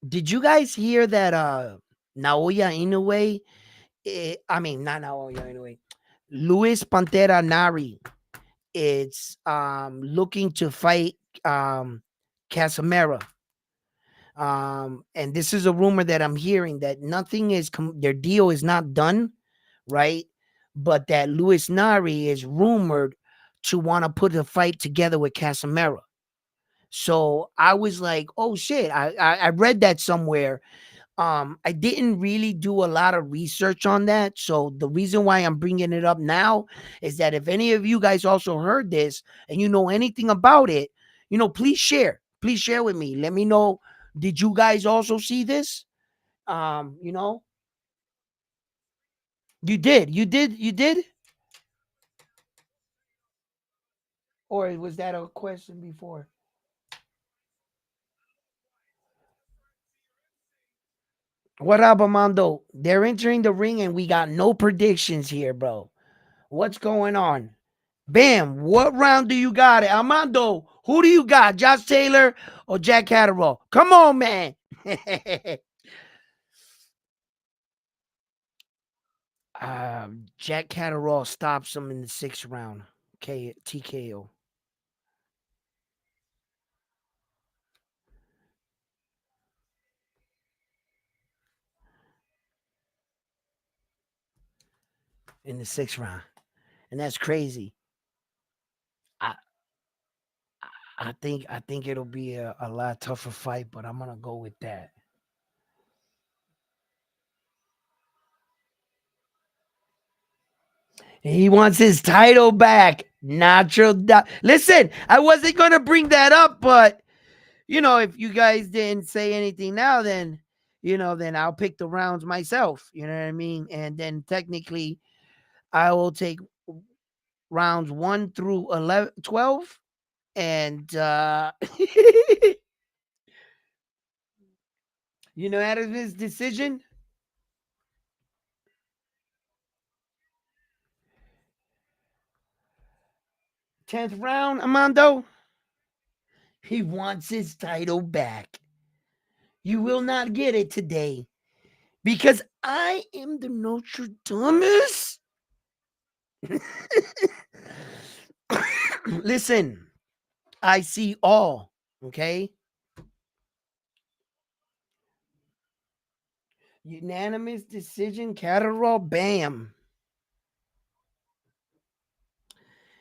did you guys hear that? Naoya Inoue. I mean, not Naoya Inoue. Luis Pantera Nari. It's looking to fight Casamera. And this is a rumor that I'm hearing that nothing is their deal is not done, right? But that Luis Nari is rumored to want to put a fight together with Casamera. So I was like, oh shit, I read that somewhere. I didn't really do a lot of research on that. So the reason why I'm bringing it up now is that if any of you guys also heard this and you know anything about it, please share. Please share with me. Let me know. Did you guys also see this? Um, you know, you did, or was that a question before? What up, Amando? They're entering the ring and we got no predictions here, bro. What's going on? Bam, what round do you got it? Armando, who do you got? Josh Taylor or Jack Catterall? Come on, man. Jack Catterall stops him in the 6th round. TKO. In the 6th round. And that's crazy. I I think it'll be a lot tougher fight, but I'm gonna go with that. He wants his title back. Natural. Listen, I wasn't gonna bring that up, but if you guys didn't say anything now, then then I'll pick the rounds myself. You know what I mean? And then technically, I will take rounds 1 through 11, 12, and out of his decision, 10th round, Amando. He wants his title back. You will not get it today because I am the Nostradamus. Listen, I see all. Okay. Unanimous decision, Catterall, bam.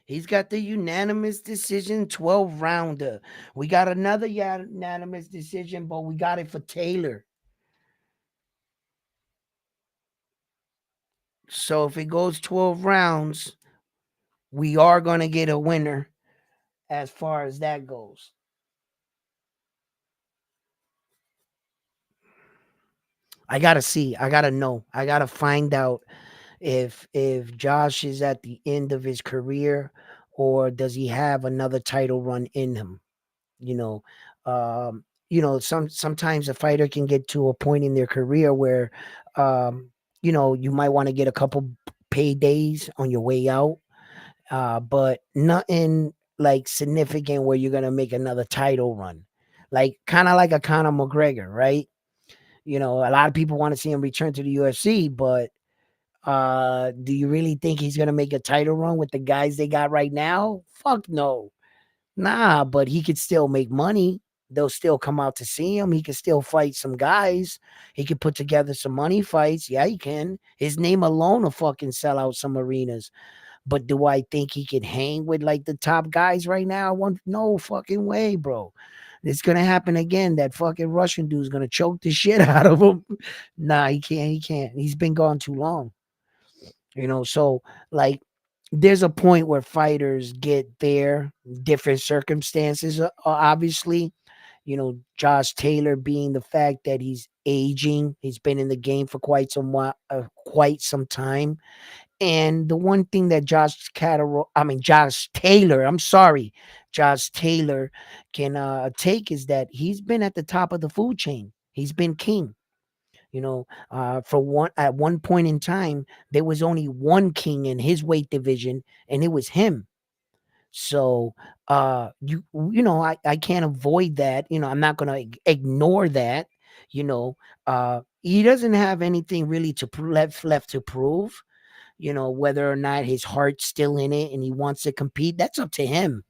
He's got the unanimous decision 12 rounder. We got another unanimous decision, but we got it for Taylor. So if it goes 12 rounds, we are going to get a winner as far as that goes. I got to see. I got to know. I got to find out if Josh is at the end of his career or does he have another title run in him. you know sometimes a fighter can get to a point in their career where you might want to get a couple paydays on your way out, but nothing like significant where you're gonna make another title run, like kind of like a Conor McGregor, right? A lot of people want to see him return to the UFC, but do you really think he's gonna make a title run with the guys they got right now? Fuck no. Nah, but he could still make money. They'll still come out to see him. He could still fight some guys. He could put together some money fights. Yeah, he can. His name alone will fucking sell out some arenas. But do I think he could hang with like the top guys right now? No fucking way, bro. It's gonna happen again. That fucking Russian dude's gonna choke the shit out of him. Nah, he can't. He can't. He's been gone too long. So like there's a point where fighters get there, different circumstances, obviously. Josh Taylor being the fact that he's aging, he's been in the game for quite some time. And the one thing that Josh Taylor can take is that he's been at the top of the food chain. He's been king. At one point in time, there was only one king in his weight division, and it was him. So I can't avoid that. I'm not gonna ignore that. He doesn't have anything really left to prove. Whether or not his heart's still in it and he wants to compete, that's up to him.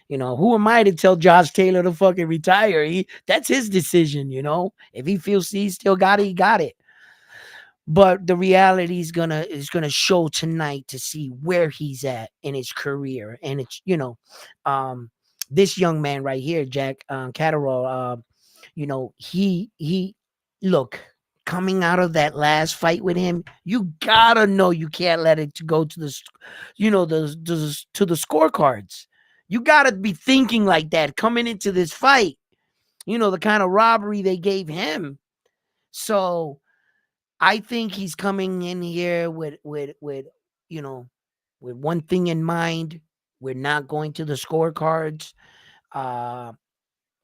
Who am I to tell Josh Taylor to fucking retire? That's his decision. If he feels he still got it, he got it. But the reality is gonna show tonight to see where he's at in his career. And it's this young man right here, Jack Catterall. He look, coming out of that last fight with him, you gotta know you can't let it go to to the scorecards. You gotta be thinking like that coming into this fight. The kind of robbery they gave him. So I think he's coming in here you know with one thing in mind. We're not going to the scorecards. Uh,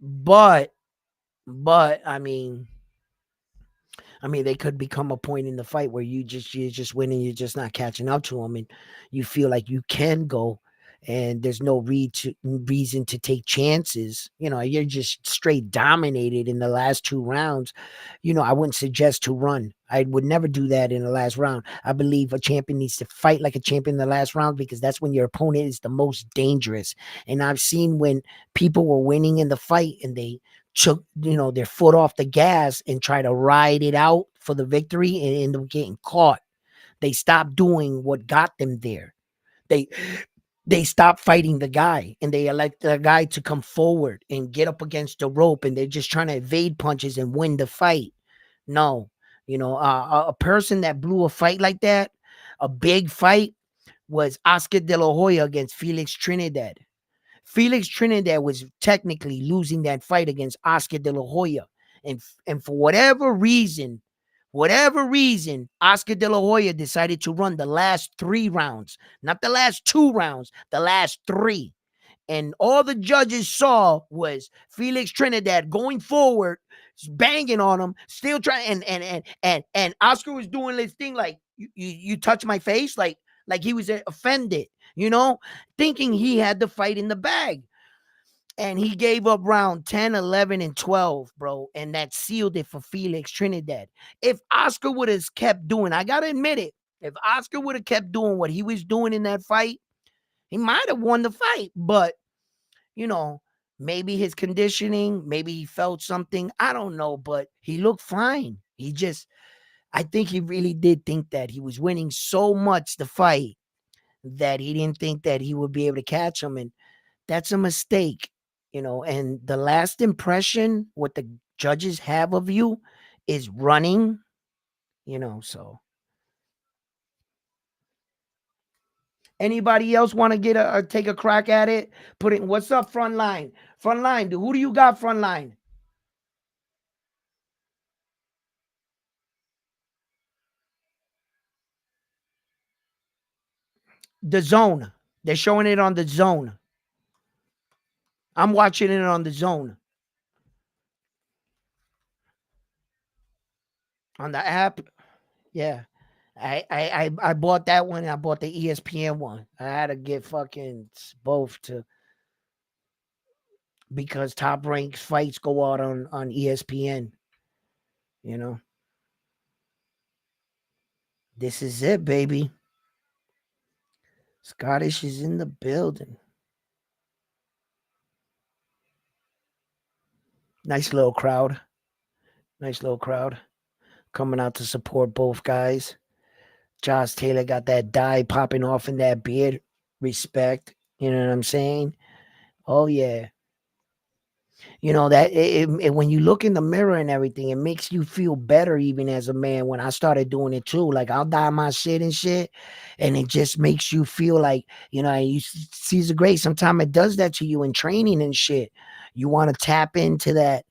but I mean, they could become a point in the fight where you're just winning, you're just not catching up to him, and you feel like you can go and there's no reason to take chances. You're just straight dominated in the last 2 rounds. I wouldn't suggest to run. I would never do that in the last round. I believe a champion needs to fight like a champion in the last round, because that's when your opponent is the most dangerous. And I've seen when people were winning in the fight and they took their foot off the gas and try to ride it out for the victory and end up getting caught. They stopped doing what got them there. They they stop fighting the guy and they elect the guy to come forward and get up against the rope, and they're just trying to evade punches and win the fight. No, a person that blew a fight like that, a big fight, was Oscar De La Hoya against Felix Trinidad. Felix Trinidad was technically losing that fight against Oscar De La Hoya. And for whatever reason, Oscar De La Hoya decided to run the last 3 rounds, not the last 2 rounds, the last 3. And all the judges saw was Felix Trinidad going forward, banging on him, still trying, and Oscar was doing this thing like, you touch my face, like he was offended, thinking he had the fight in the bag. And he gave up round 10, 11, and 12, bro. And that sealed it for Felix Trinidad. If Oscar would have kept doing, I got to admit it, if Oscar would have kept doing what he was doing in that fight, he might have won the fight. But, you know, maybe his conditioning, maybe he felt something. I don't know, but he looked fine. I think he really did think that he was winning so much the fight that he didn't think that he would be able to catch him. And that's a mistake, and the last impression, what the judges have of you is running, so anybody else want to get take a crack at it? What's up, front line? Front line, who do you got front line? The Zone. They're showing it on the Zone. I'm watching it on the Zone. On the app. Yeah. I bought that one. I bought the ESPN one. I had to get fucking both because Top Ranks fights go out on ESPN. You know, this is it, baby. Scottish is in the building. Nice little crowd. Nice little crowd coming out to support both guys. Josh Taylor got that dye popping off in that beard. Respect. You know what I'm saying? Oh, yeah. That when you look in the mirror and everything, it makes you feel better even as a man. When I started doing it too, like I'll dye my shit and shit, and it just makes you feel like, you see the great. Sometimes it does that to you in training and shit. You want to tap into that,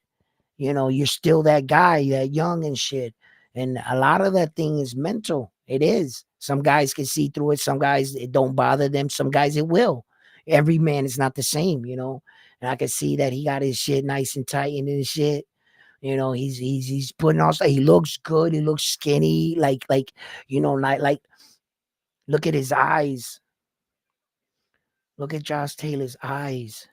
you're still that guy, that young and shit. And a lot of that thing is mental. It is. Some guys can see through it. Some guys, it don't bother them. Some guys it will. Every man is not the same. And I can see that he got his shit nice and tight and his shit. He's putting on. He looks good. He looks skinny. Like look at his eyes. Look at Josh Taylor's eyes.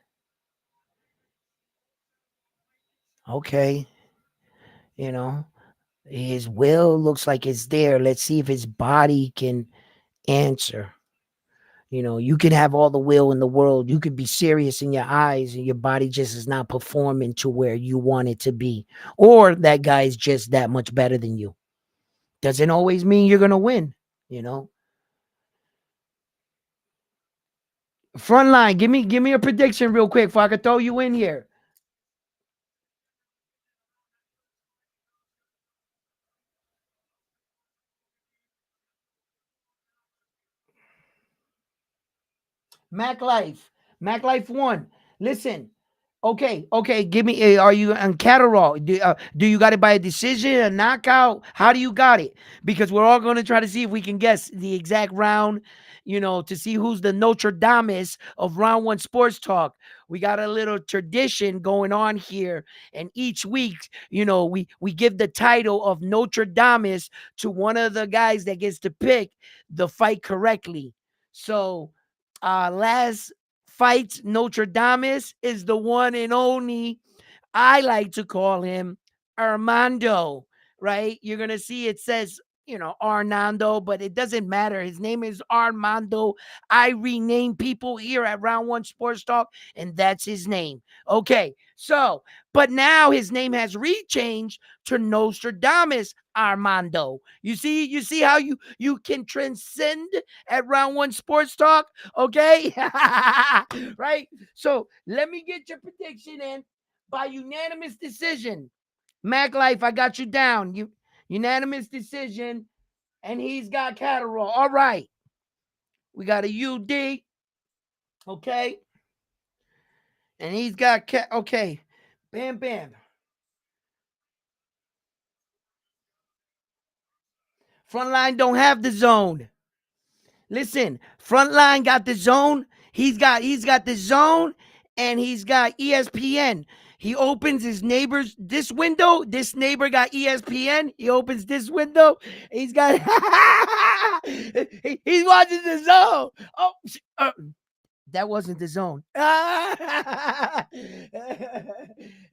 Okay, you know his will looks like it's there. Let's see if his body can answer. You can have all the will in the world. You could be serious in your eyes and your body just is not performing to where you want it to be. Or that guy is just that much better than you. Doesn't always mean you're going to win, you know. Front line, give me a prediction real quick before I can throw you in here. Mac Life. Mac Life 1. Listen. Okay. Give me. Are you on Catterall? Do you got it by a decision, a knockout? How do you got it? Because we're all going to try to see if we can guess the exact round. To see who's the Notre Dame of Round One Sports Talk. We got a little tradition going on here, and each week, we give the title of Notre Dame to one of the guys that gets to pick the fight correctly. So Last fight, Notre Dame is the one and only. I like to call him Armando, right? You're going to see it says, Arnando, but it doesn't matter. His name is Armando. I rename people here at Round One Sports Talk, and that's his name. Okay, so, but now his name has rechanged to Nostradamus Armando. You see how you can transcend at Round One Sports Talk, okay? Right? So let me get your prediction in by unanimous decision. Mac Life, I got you down. Unanimous decision, and he's got Catterall. All right. We got a UD, okay? And he's got okay. Bam bam. Frontline don't have the zone. Listen, Frontline got the zone. He's got the zone, and he's got ESPN. He opens his neighbor's this window. This neighbor got ESPN. He opens this window. He's got he's watching the zone. Oh, that wasn't the zone.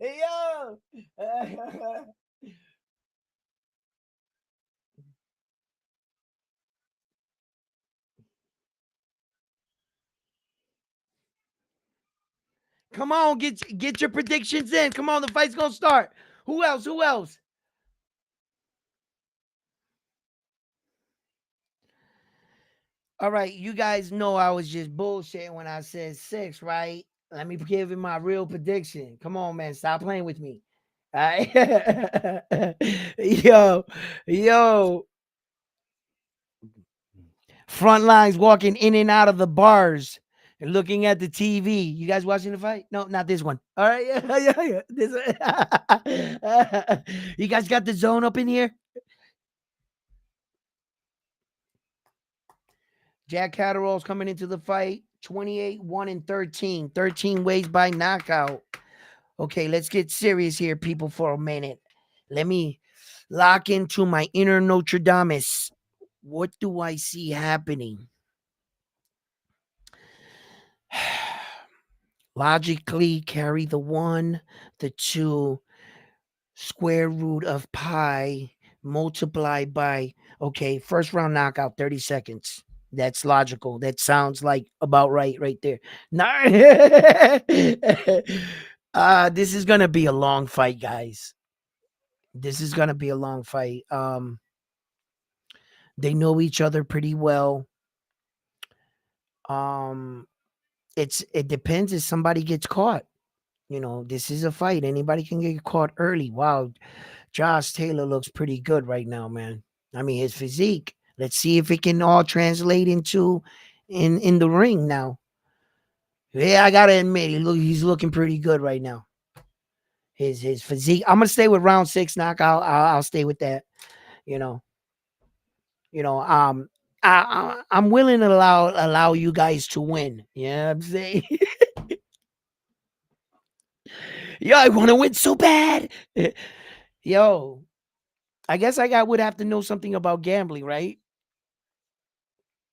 Yo. Come on, get your predictions in. Come on, the fight's gonna start. Who else? Who else? All right, you guys know I was just bullshitting when I said 6, right? Let me give you my real prediction. Come on, man, stop playing with me. All right, yo, front lines walking in and out of the bars and looking at the TV. You guys watching the fight? No, not this one. All right, yeah. This you guys got the zone up in here? Jack Catterall's coming into the fight 28, 1 and 13. 13 ways by knockout. Okay, let's get serious here, people, for a minute. Let me lock into my inner Notre Dame. What do I see happening? Logically, carry the 1, the 2, square root of pi, multiply by, okay, first round knockout, 30 seconds. That's logical. That sounds like about right there. Nah. This is gonna be a long fight, guys. This is gonna be a long fight. They know each other pretty well. Um, it depends if somebody gets caught. This is a fight. Anybody can get caught early. Wow, Josh Taylor looks pretty good right now, man. I mean, his physique. Let's see if it can all translate into in the ring now. Yeah, I gotta admit, he's looking pretty good right now. His physique. I'm gonna stay with round 6 knockout. I'll stay with that. You know, you know. I'm willing to allow you guys to win. You know what I'm saying? Yo, I want to win so bad. Yo, I guess would have to know something about gambling, right?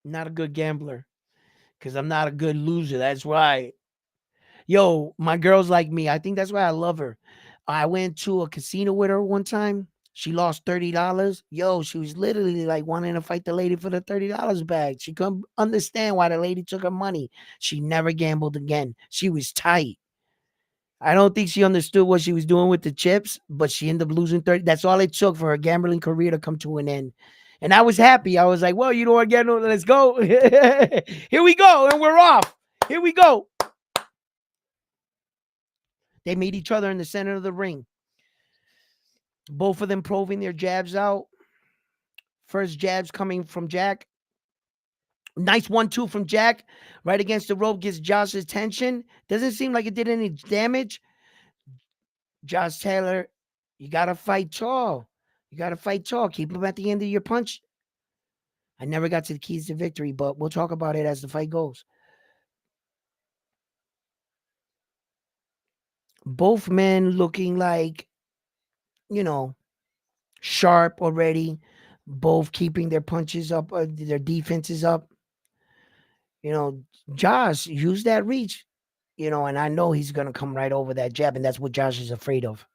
Not a good gambler because I'm not a good loser. That's why. Yo, my girl's like me. I think that's why I love her. I went to a casino with her one time. She lost $30. Yo, she was literally like wanting to fight the lady for the $30 back. She couldn't understand why the lady took her money. She never gambled again. She was tight. I don't think she understood what she was doing with the chips, but she ended up losing 30. That's all it took for her gambling career to come to an end. And I was happy. I was like, well, you know what, again, let's go. Here we go. And we're off. Here we go. They meet each other in the center of the ring. Both of them probing their jabs out. First jabs coming from Jack. Nice 1-2 from Jack. Right against the rope, gets Josh's attention. Doesn't seem like it did any damage. Josh Taylor, you got to fight tall. You got to fight tall. Keep him at the end of your punch. I never got to the keys to victory, but we'll talk about it as the fight goes. Both men looking like, sharp already. Both keeping their punches up, their defenses up. You know, Josh use that reach. And I know he's gonna come right over that jab, and that's what Josh is afraid of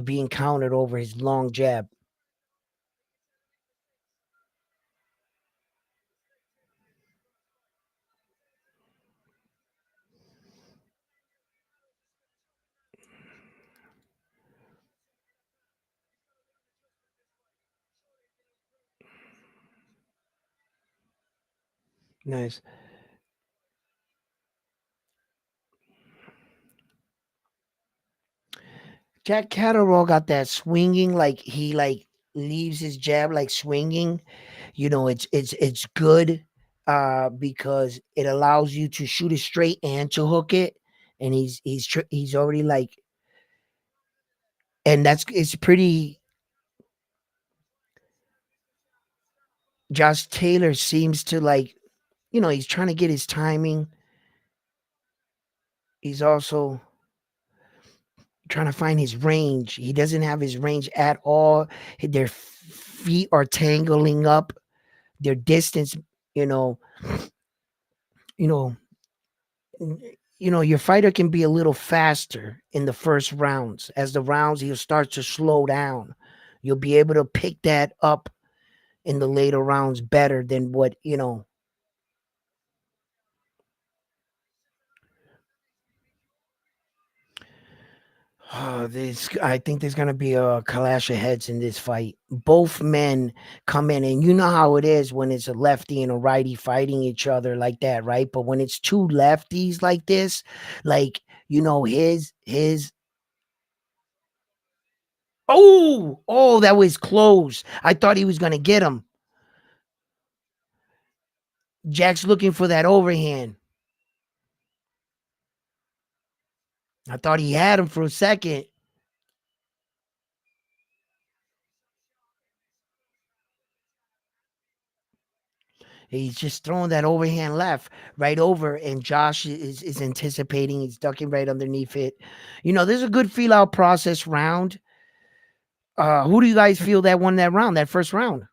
being countered over his long jab. Nice. Jack Catterall got that swinging, like he like leaves his jab like swinging. It's good because it allows you to shoot it straight and to hook it, and he's already like, and that's it's pretty. Josh Taylor seems to like, he's trying to get his timing. He's also trying to find his range. He doesn't have his range at all. Their feet are tangling up. Their distance, you know, you know, your fighter can be a little faster in the first rounds. As the rounds, he'll start to slow down. You'll be able to pick that up in the later rounds better than what I think there's gonna be a clash of heads in this fight. Both men come in, and you know how it is when it's a lefty and a righty fighting each other like that, right? But when it's two lefties like this, like his that was close. I thought he was gonna get him. Jack's looking for that overhand. I thought he had him for a second. He's just throwing that overhand left right over, and Josh is anticipating. He's ducking right underneath it. There's a good feel out process round. Who do you guys feel that won that round, that first round?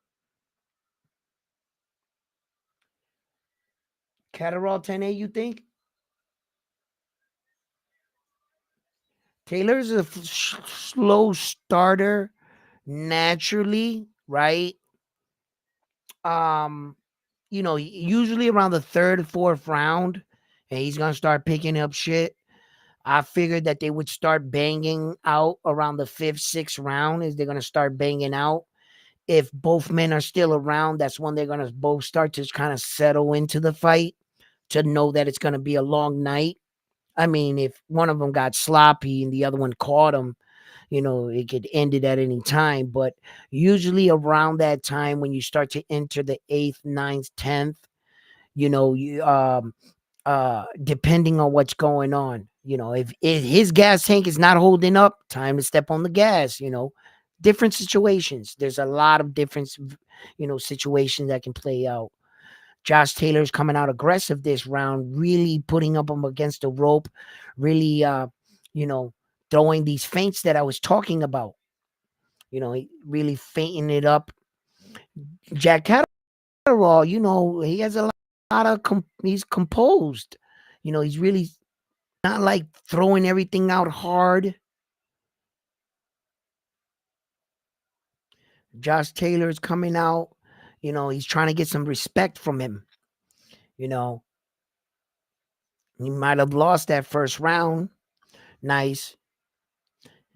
Catterall 10-8, you think? Taylor's a slow starter naturally, right? Um, usually around the third, fourth round, and he's gonna start picking up shit. I figured that they would start banging out around the fifth, sixth round. Is they're gonna start banging out. If both men are still around, that's when they're gonna both start to kind of settle into the fight to know that it's gonna be a long night. I mean, if one of them got sloppy and the other one caught him, it could end it at any time. But usually around that time when you start to enter the eighth, ninth, 10th, depending on what's going on, if his gas tank is not holding up, time to step on the gas. Different situations. There's a lot of different, situations that can play out. Josh Taylor's coming out aggressive this round, really putting up him against the rope, really, you know, throwing these feints that I was talking about. Really fainting it up. Jack Catterall, he has a lot of, he's composed. He's really not like throwing everything out hard. Josh Taylor's coming out. He's trying to get some respect from him. You know, he might have lost that first round. Nice.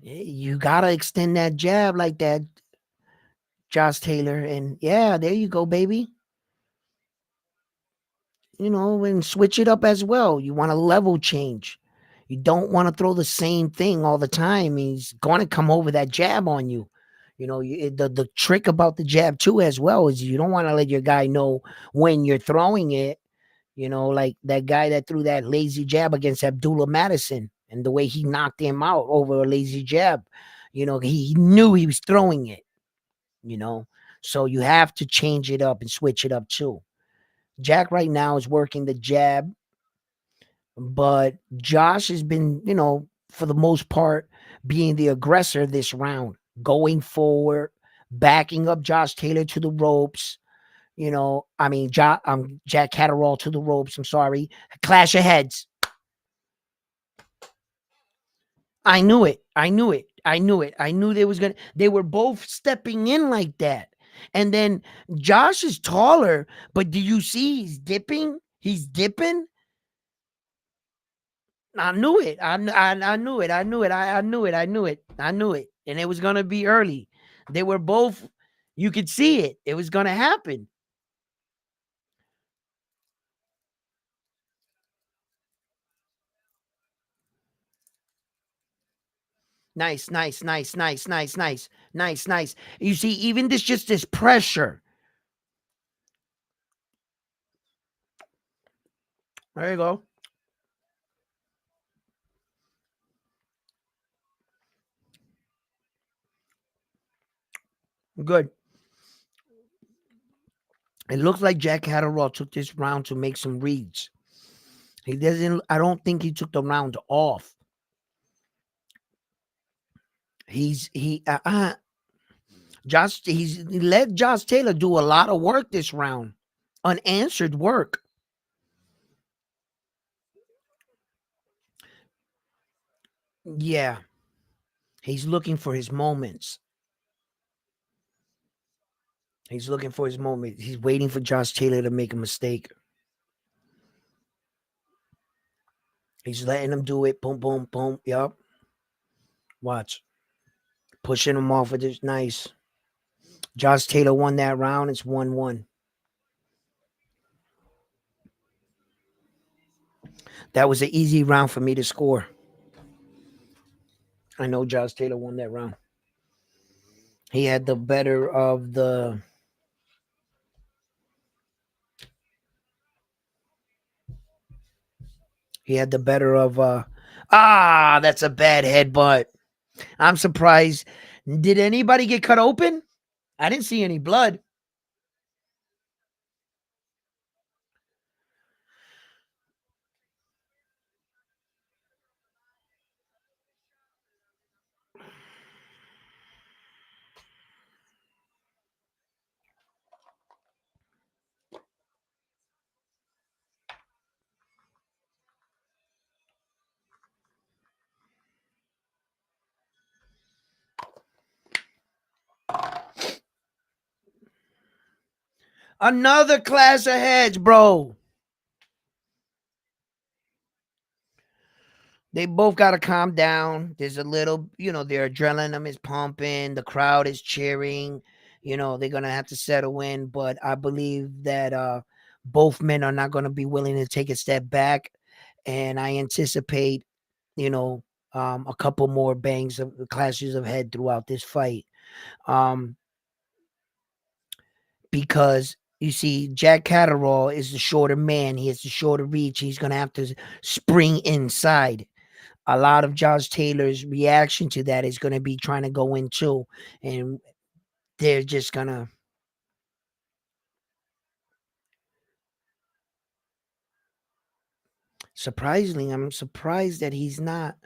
You gotta extend that jab like that, Josh Taylor. And yeah, there you go, baby. And switch it up as well. You want a level change. You don't want to throw the same thing all the time. He's going to come over that jab on you. The trick about the jab too, as well, is you don't want to let your guy know when you're throwing it. Like that guy that threw that lazy jab against Abdullah Madison, and the way he knocked him out over a lazy jab. He knew he was throwing it. You know, so you have to change it up and switch it up too. Jack right now is working the jab, but Josh has been, for the most part, being the aggressor this round, going forward, backing up Josh Taylor to the ropes, I mean, Jack Catterall to the ropes. I'm sorry. Clash of heads. I knew it. I knew it. I knew it. I knew they were both stepping in like that. And then Josh is taller, but do you see he's dipping? He's dipping. I knew it. I knew it. I knew it. I knew it. I knew it. I knew it. And it was gonna be early. They were both. You could see it. It was gonna happen. Nice, nice, nice, nice, nice, nice, nice, nice. You see, even this pressure. There you go. Good. It looks like Jack Catterall took this round to make some reads. He doesn't. I don't think he took the round off. He let Josh Taylor do a lot of work this round, unanswered work. Yeah, he's looking for his moments. He's looking for his moment. He's waiting for Josh Taylor to make a mistake. He's letting him do it. Boom, boom, boom. Yup. Watch. Pushing him off with this nice. Josh Taylor won that round. It's 1-1. That was an easy round for me to score. I know Josh Taylor won that round. He had the better of the. He had the better of. That's a bad headbutt. I'm surprised. Did anybody get cut open? I didn't see any blood. Another class of heads, bro. They both got to calm down. There's a little, their adrenaline is pumping. The crowd is cheering. They're going to have to settle in. But I believe that both men are not going to be willing to take a step back. And I anticipate, a couple more bangs of clashes of head throughout this fight. Because you see, Jack Catterall is the shorter man. He has the shorter reach. He's going to have to spring inside. A lot of Josh Taylor's reaction to that is going to be trying to go in too. And they're just going to. Surprisingly, I'm surprised that he's not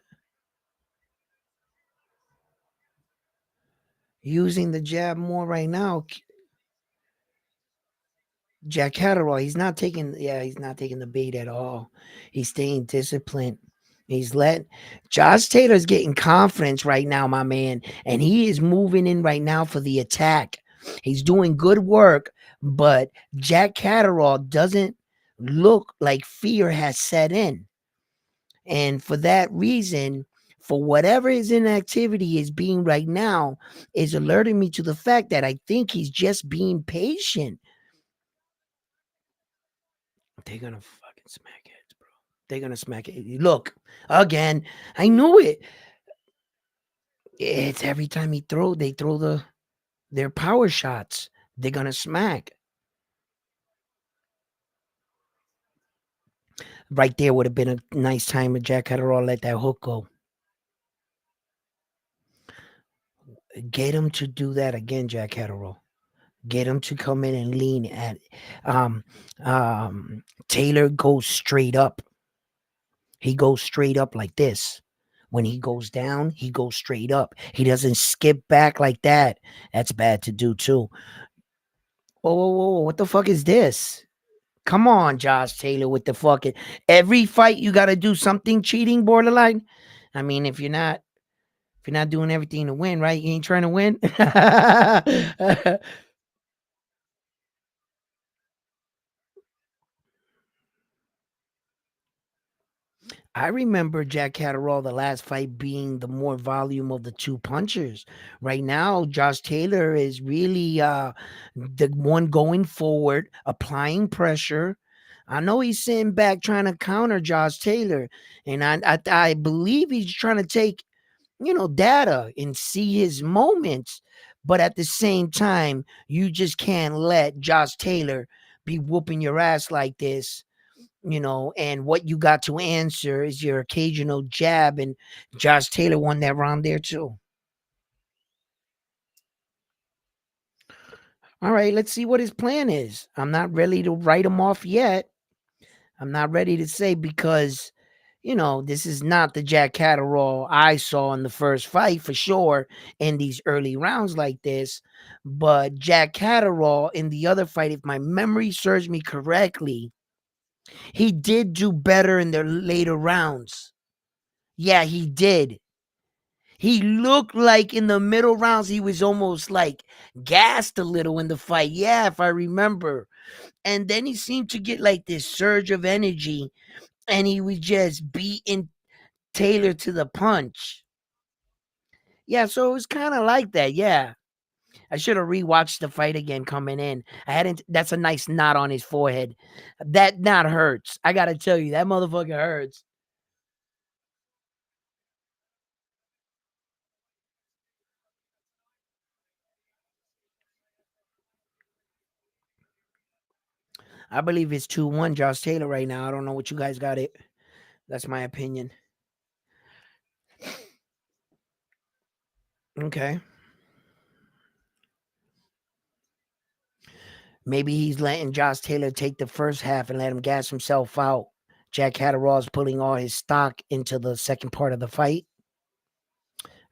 using the jab more right now. Jack Catterall, he's not taking the bait at all. He's staying disciplined. He's let Josh Taylor's getting confidence right now, my man, and he is moving in right now for the attack. He's doing good work, but Jack Catterall doesn't look like fear has set in. And for that reason, for whatever his inactivity is being right now, is alerting me to the fact that I think he's just being patient. They're gonna fucking smack it, bro. They're gonna smack it. Look, again, I knew it. It's every time they throw their power shots. They're gonna smack. Right there would have been a nice time if Jack Catterall let that hook go. Get him to do that again, Jack Catterall. Get him to come in and lean at um Taylor goes straight up. He goes straight up like this. When he goes down, he goes straight up. He doesn't skip back like that. That's bad to do too. Whoa, whoa, whoa! What the fuck is this? Come on, Josh Taylor, with the fucking every fight you got to do something cheating borderline. I mean, if you're not doing everything to win, right? You ain't trying to win. I remember Jack Catterall, the last fight, being the more volume of the two punchers. Right now, Josh Taylor is really the one going forward, applying pressure. I know he's sitting back trying to counter Josh Taylor, and I believe he's trying to take data and see his moments. But at the same time, you just can't let Josh Taylor be whooping your ass like this, and what you got to answer is your occasional jab. And Josh Taylor won that round there too. All right, let's see what his plan is. I'm not ready to write him off yet. I'm not ready to say because, this is not the Jack Catterall I saw in the first fight for sure in these early rounds like this. But Jack Catterall in the other fight, if my memory serves me correctly, he did do better in the later rounds. Yeah, he did. He looked like in the middle rounds, he was almost like gassed a little in the fight. Yeah, if I remember. And then he seemed to get like this surge of energy and he was just beating Taylor to the punch. Yeah, so it was kind of like that. Yeah. I should have rewatched the fight again coming in. I hadn't. That's a nice knot on his forehead. That knot hurts. I got to tell you, that motherfucker hurts. I believe it's 2-1 Josh Taylor right now. I don't know what you guys got it. That's my opinion. Okay. Maybe he's letting Josh Taylor take the first half and let him gas himself out. Jack Catterall's putting all his stock into the second part of the fight.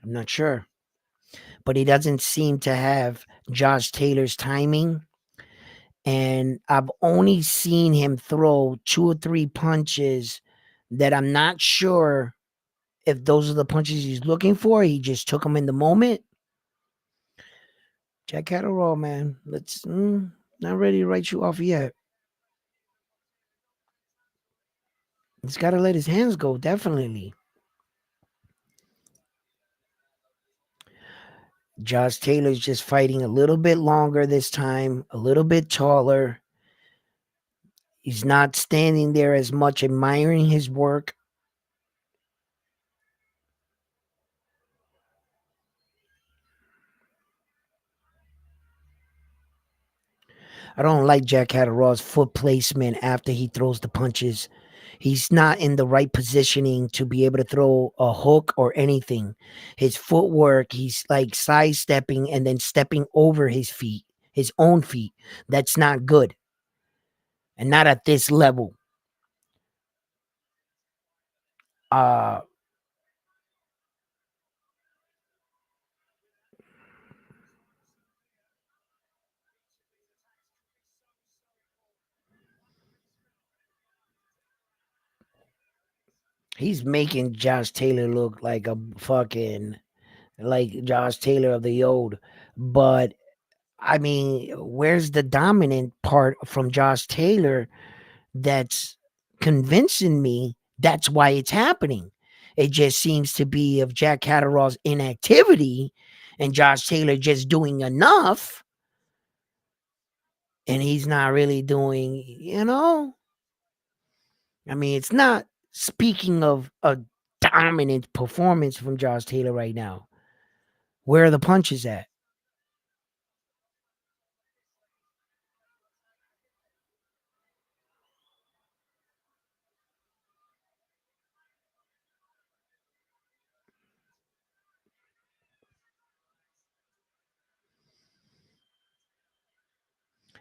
I'm not sure. But he doesn't seem to have Josh Taylor's timing. And I've only seen him throw two or three punches that I'm not sure if those are the punches he's looking for. He just took them in the moment. Jack Catterall, man, not ready to write you off yet. He's got to let his hands go, definitely. Josh Taylor's just fighting a little bit longer this time, a little bit taller. He's not standing there as much admiring his work. I don't like Jack Catterall's foot placement after he throws the punches. He's not in the right positioning to be able to throw a hook or anything. His footwork, he's like sidestepping and then stepping over his feet, his own feet. That's not good. And not at this level. Uh he's making Josh Taylor look like a fucking like Josh Taylor of the old. But I mean, where's the dominant part from Josh Taylor that's convincing me that's why it's happening? It just seems to be of Jack Catterall's inactivity and Josh Taylor just doing enough, and he's not really doing. I mean, it's not speaking of a dominant performance from Josh Taylor right now. Where are the punches at?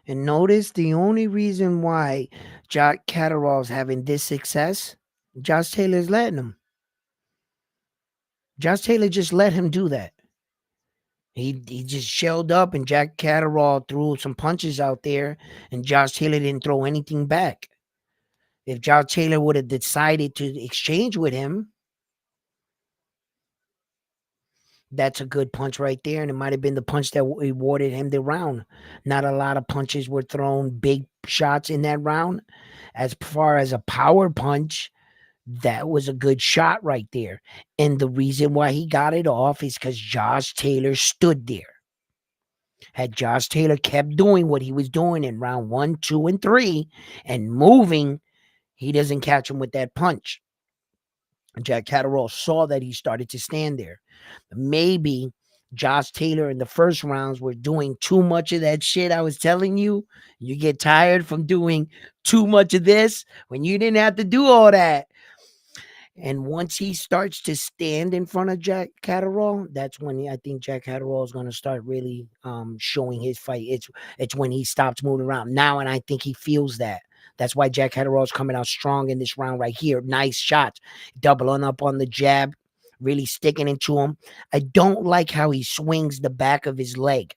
And notice the only reason why Jack Catterall's having this success, Josh Taylor's letting him. Josh Taylor just let him do that. He just shelled up, and Jack Catterall threw some punches out there, and Josh Taylor didn't throw anything back. If Josh Taylor would have decided to exchange with him, that's a good punch right there, and it might have been the punch that awarded him the round. Not a lot of punches were thrown, big shots in that round. As far as a power punch, that was a good shot right there. And the reason why he got it off is because Josh Taylor stood there. Had Josh Taylor kept doing what he was doing in round 1, 2, and 3 and moving, he doesn't catch him with that punch. Jack Catterall saw that he started to stand there. Maybe Josh Taylor in the first rounds were doing too much of that shit I was telling you. You get tired from doing too much of this when you didn't have to do all that. And once he starts to stand in front of Jack Catterall, that's when I think Jack Catterall is going to start really showing his fight. It's when he stops moving around now, and I think he feels that. That's why Jack Catterall is coming out strong in this round right here. Nice shots, doubling up on the jab, really sticking into him. I don't like how he swings the back of his leg.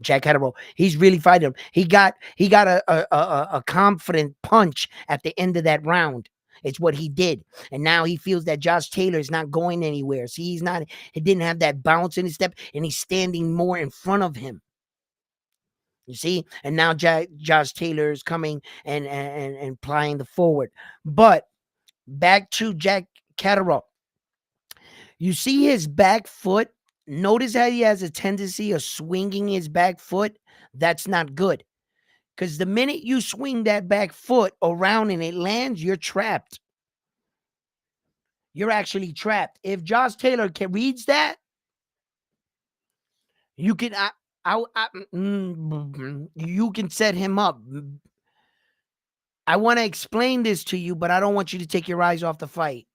Jack Catterall, he's really fighting him. He got a confident punch at the end of that round. It's what he did. And now he feels that Josh Taylor is not going anywhere. See, he didn't have that bounce in his step, and he's standing more in front of him. You see? And now Josh Taylor is coming and plying the forward. But back to Jack Catterall. You see his back foot? Notice how he has a tendency of swinging his back foot? That's not good. Because the minute you swing that back foot around and it lands, you're trapped. You're actually trapped. If Josh Taylor reads that, you can you can set him up. I want to explain this to you, but I don't want you to take your eyes off the fight.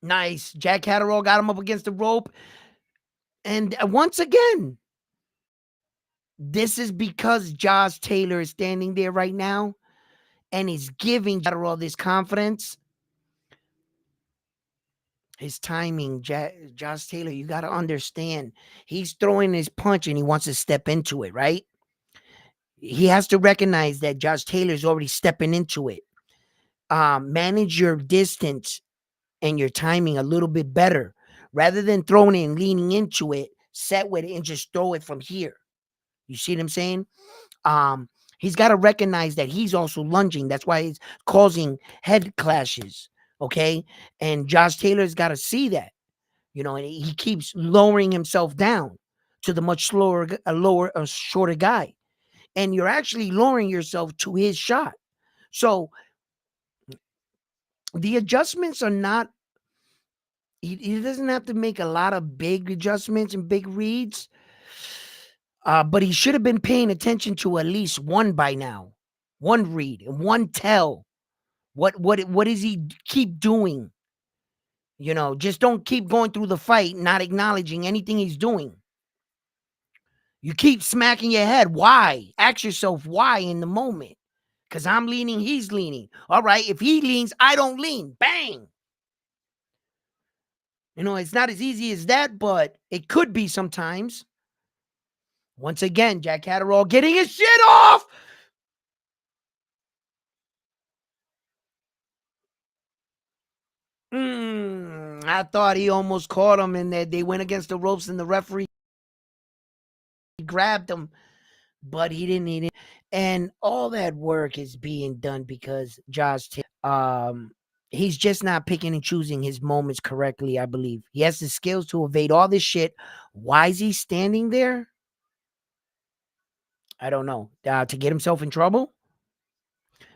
Nice. Jack Catterall got him up against the rope. And once again, this is because Josh Taylor is standing there right now and he's giving Catterall this confidence. His timing, Josh Taylor, you got to understand. He's throwing his punch and he wants to step into it, right? He has to recognize that Josh Taylor's already stepping into it. Manage your distance and your timing a little bit better. Rather than throwing it and leaning into it, set with it and just throw it from here. You see what I'm saying? He's got to recognize that he's also lunging. That's why he's causing head clashes. Okay. And Josh Taylor's got to see that, and he keeps lowering himself down to the much slower, shorter guy. And you're actually lowering yourself to his shot. So the adjustments are not, he doesn't have to make a lot of big adjustments and big reads. But he should have been paying attention to at least one by now. One read and one tell. What does he keep doing? Just don't keep going through the fight, not acknowledging anything he's doing. You keep smacking your head. Why? Ask yourself why in the moment. Because I'm leaning, he's leaning. All right, if he leans, I don't lean. Bang! It's not as easy as that, but it could be sometimes. Once again, Jack Catterall getting his shit off! I thought he almost caught him, and they went against the ropes, and the referee grabbed him, but he didn't need it. And all that work is being done because Josh, he's just not picking and choosing his moments correctly. I believe he has the skills to evade all this shit. Why is he standing there? I don't know. To get himself in trouble?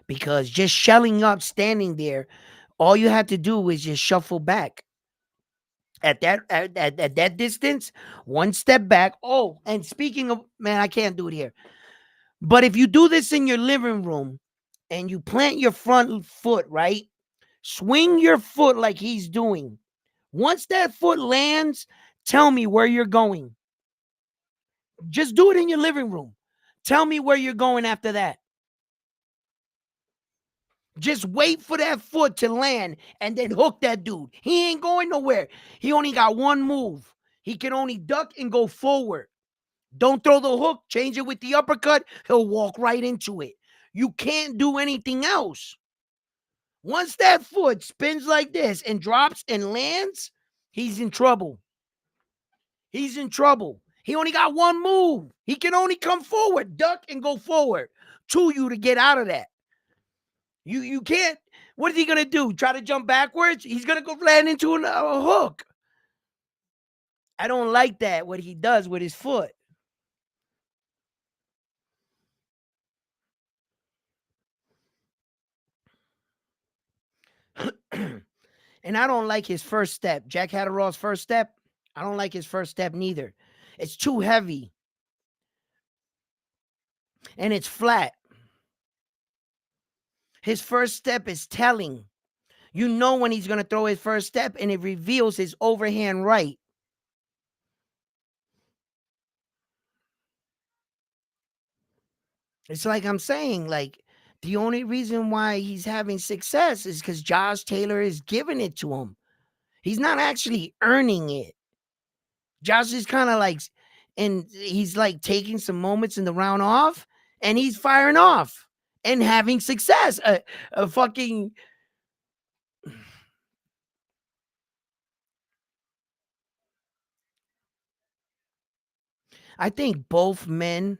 Because just shelling up, standing there, all you have to do is just shuffle back. At that distance, one step back. Oh, and speaking of, man, I can't do it here. But if you do this in your living room and you plant your front foot, right? Swing your foot like he's doing. Once that foot lands, tell me where you're going. Just do it in your living room. Tell me where you're going after that. Just wait for that foot to land and then hook that dude. He ain't going nowhere. He only got one move. He can only duck and go forward. Don't throw the hook, change it with the uppercut. He'll walk right into it. You can't do anything else. Once that foot spins like this and drops and lands, he's in trouble. He's in trouble. He only got one move. He can only come forward, duck, and go forward to you to get out of that. You can't. What is he gonna do? Try to jump backwards? He's gonna go land into a hook. I don't like that. What he does with his foot. And I don't like his first step. Jack Catterall's first step. I don't like his first step neither. It's too heavy. And it's flat. His first step is telling. You know when he's going to throw his first step, and it reveals his overhand right. It's like I'm saying, like, the only reason why he's having success is because Josh Taylor is giving it to him. He's not actually earning it. Josh is kind of like, and he's like taking some moments in the round off, and he's firing off and having success. A fucking. I think both men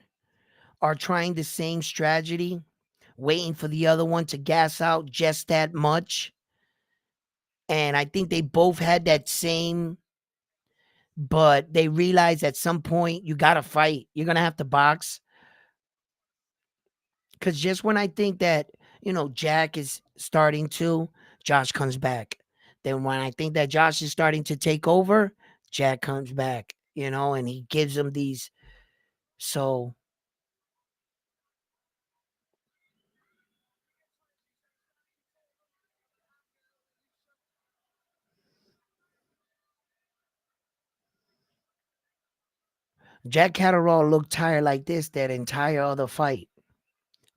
are trying the same strategy, waiting for the other one to gas out just that much. And I think they both had that same, but they realized at some point you got to fight. You're going to have to box. Because just when I think that, Jack is starting to, Josh comes back. Then when I think that Josh is starting to take over, Jack comes back, and he gives him these. So Jack Catterall looked tired like this that entire other fight,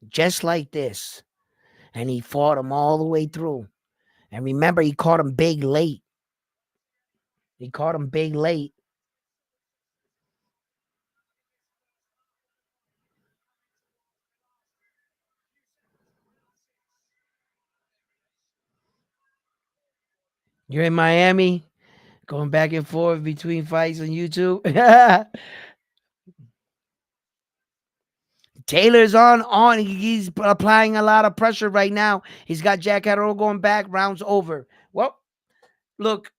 just like this. And he fought him all the way through. And remember, he caught him big late. He caught him big late. You're in Miami, going back and forth between fights on YouTube. Taylor's on. He's applying a lot of pressure right now. He's got Jack Catterall going back. Rounds over. Well, look.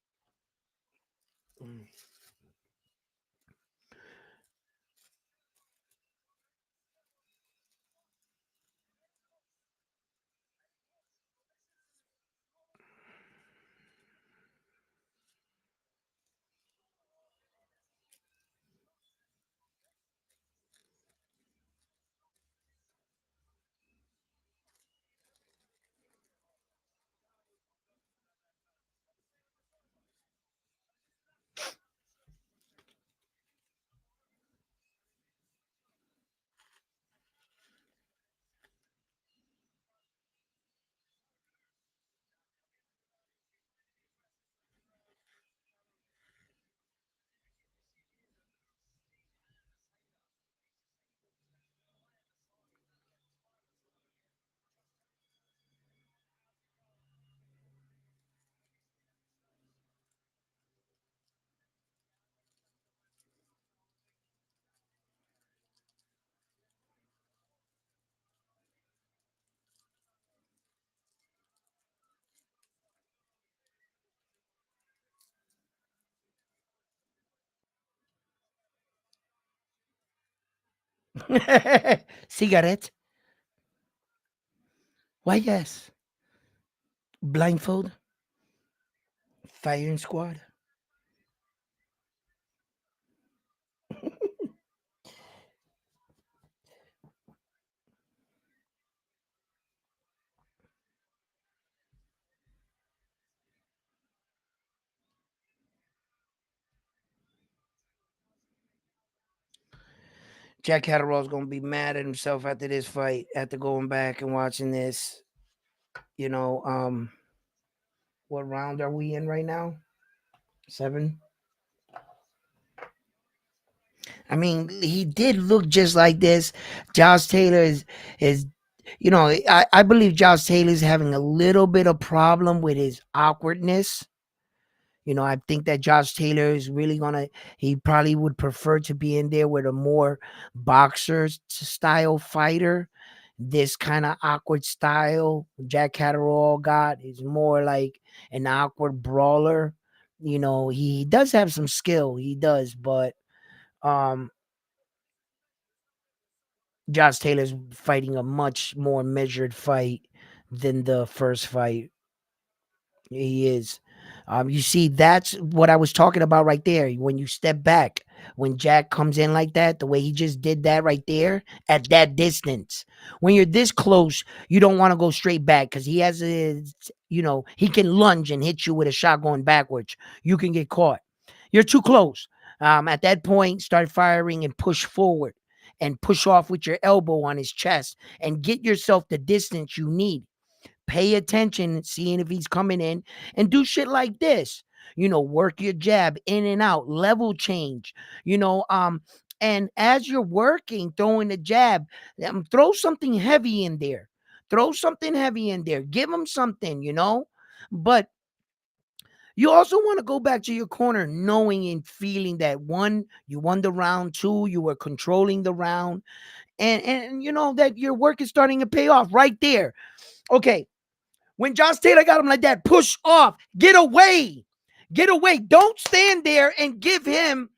Cigarette. Why, yes. Blindfold. Firing squad. Jack Catterall's going to be mad at himself after this fight, after going back and watching this. You know, what round are we in right now? 7. I mean, he did look just like this. Josh Taylor is I believe Josh Taylor's having a little bit of problem with his awkwardness. I think that Josh Taylor is really he probably would prefer to be in there with a more boxer style fighter. This kind of awkward style Jack Catterall got is more like an awkward brawler. He does have some skill, he does, but um Josh Taylor's fighting a much more measured fight than the first fight. He is. You see, that's what I was talking about right there. When you step back, when Jack comes in like that, the way he just did that right there at that distance. When you're this close, you don't want to go straight back because he has he can lunge and hit you with a shot going backwards. You can get caught. You're too close. At that point, start firing and push forward and push off with your elbow on his chest and get yourself the distance you need. Pay attention, seeing if he's coming in, and do shit like this. Work your jab in and out, level change. And as you're working, throwing the jab, throw something heavy in there. Throw something heavy in there. Give him something. But you also want to go back to your corner knowing and feeling that one, you won the round, two, you were controlling the round, and that your work is starting to pay off right there. Okay. When Josh Taylor got him like that, push off, get away. Get away. Don't stand there and give him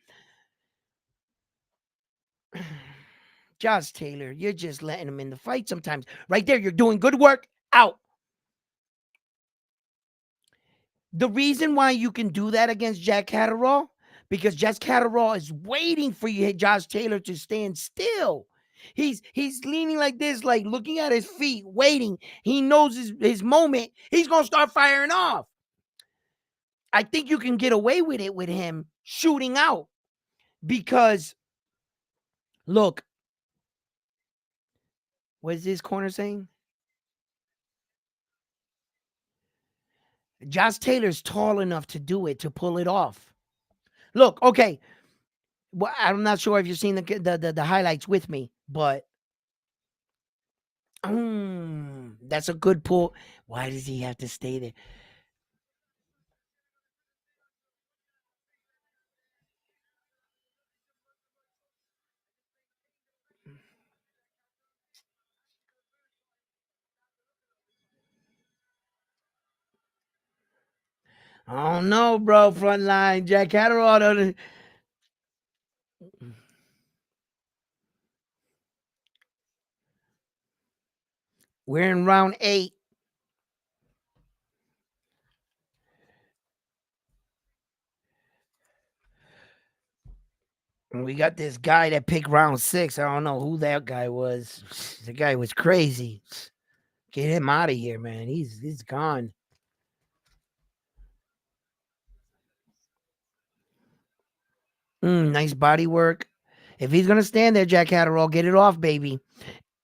Josh Taylor. You're just letting him in the fight sometimes. Right there, you're doing good work. Out. The reason why you can do that against Jack Catterall, because Jack Catterall is waiting for you, Josh Taylor, to stand still. He's leaning like this, like looking at his feet, waiting. He knows his moment. He's gonna start firing off. I think you can get away with it with him shooting out because look, what is this corner saying? Josh Taylor's tall enough to do it, to pull it off. Look, okay. Well, I'm not sure if you've seen the highlights with me, but that's a good pull. Why does he have to stay there? I don't know, bro. Front line, Jack Catterall. We're in round 8. And we got this guy that picked round 6. I don't know who that guy was. The guy was crazy. Get him out of here, man. He's gone. Nice body work. If he's gonna stand there, Jack Catterall, get it off, baby.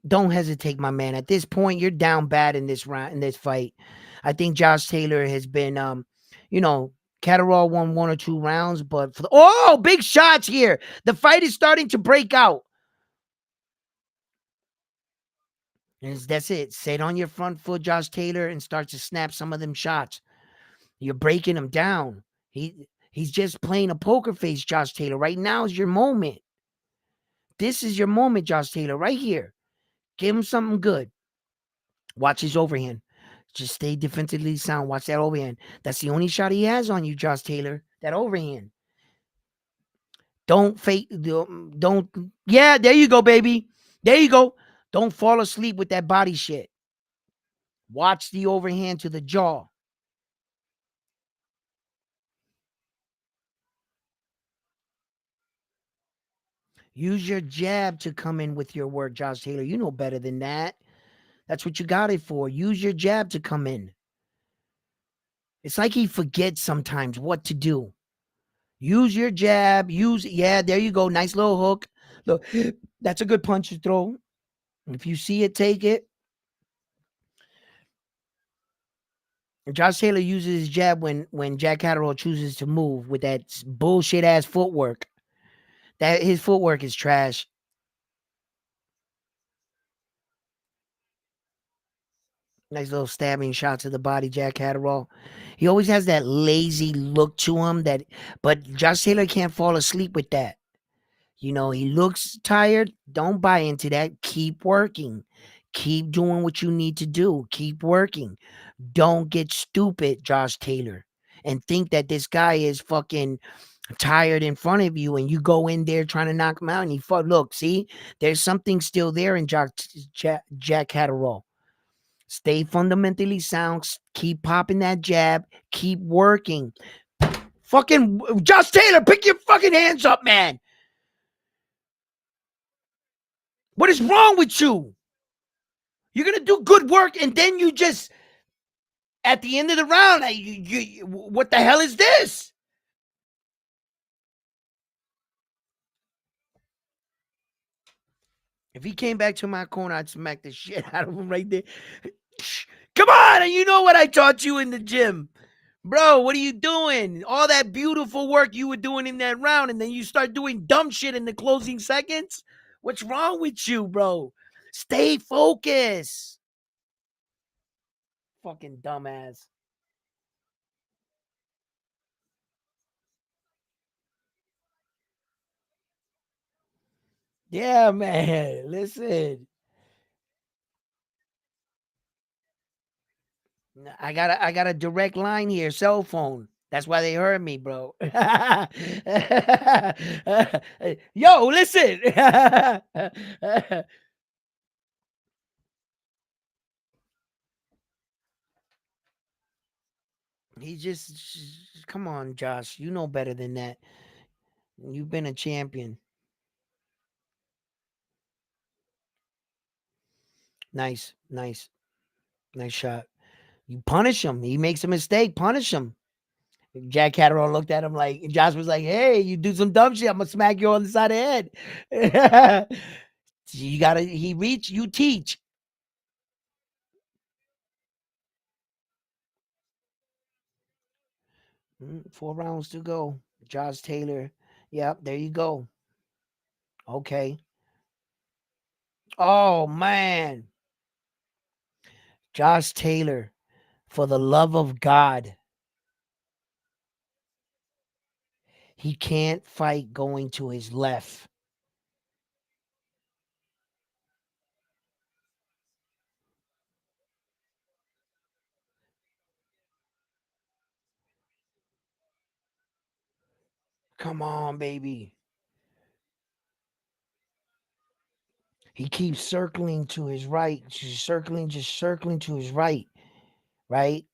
Don't hesitate, my man. At this point, you're down bad in this round, in this fight. I think Josh Taylor has been, you know, Catterall won 1 or 2 rounds, but big shots here. The fight is starting to break out. And that's it. Sit on your front foot, Josh Taylor, and start to snap some of them shots. You're breaking him down. He's just playing a poker face, Josh Taylor. Right now is your moment. This is your moment, Josh Taylor, right here. Give him something good. Watch his overhand. Just stay defensively sound. Watch that overhand. That's the only shot he has on you, Josh Taylor. That overhand. Don't fake. Don't. Yeah, there you go, baby. There you go. Don't fall asleep with that body shit. Watch the overhand to the jaw. Use your jab to come in with your work, Josh Taylor. You know better than that. That's what you got it for. Use your jab to come in. It's like he forgets sometimes what to do. Use your jab. Yeah, there you go. Nice little hook. Look, that's a good punch to throw. If you see it, take it. Josh Taylor uses his jab when Jack Catterall chooses to move with that bullshit ass footwork. That his footwork is trash. Nice little stabbing shot to the body, Jack Catterall. He always has that lazy look to him but Josh Taylor can't fall asleep with that. You know, he looks tired. Don't buy into that. Keep working. Keep doing what you need to do. Keep working. Don't get stupid, Josh Taylor, and think that this guy is fucking tired in front of you and you go in there trying to knock him out and look, see, there's something still there in Jack Catterall. Stay fundamentally sound, keep popping that jab, keep working. Fucking Josh Taylor, pick your fucking hands up, man. What is wrong with you? You're gonna do good work and then you just at the end of the round, what the hell is this? If he came back to my corner, I'd smack the shit out of him right there. Come on, and you know what I taught you in the gym. Bro, what are you doing? All that beautiful work you were doing in that round, and then you start doing dumb shit in the closing seconds? What's wrong with you, bro? Stay focused. Fucking dumbass. Yeah, man. Listen. I got a direct line here, cell phone. That's why they heard me, bro. Yo, listen. he just come on, Josh. You know better than that. You've been a champion. Nice, nice, nice shot. You punish him. He makes a mistake. Punish him. Jack Catterall looked at him like Josh was like, "Hey, you do some dumb shit, I'm gonna smack you on the side of the head." You gotta. He reach. You teach. 4 rounds to go. Josh Taylor. Yep, there you go. Okay. Oh man. Josh Taylor, for the love of God, he can't fight going to his left. Come on, baby. He keeps circling to his right, just circling to his right, right?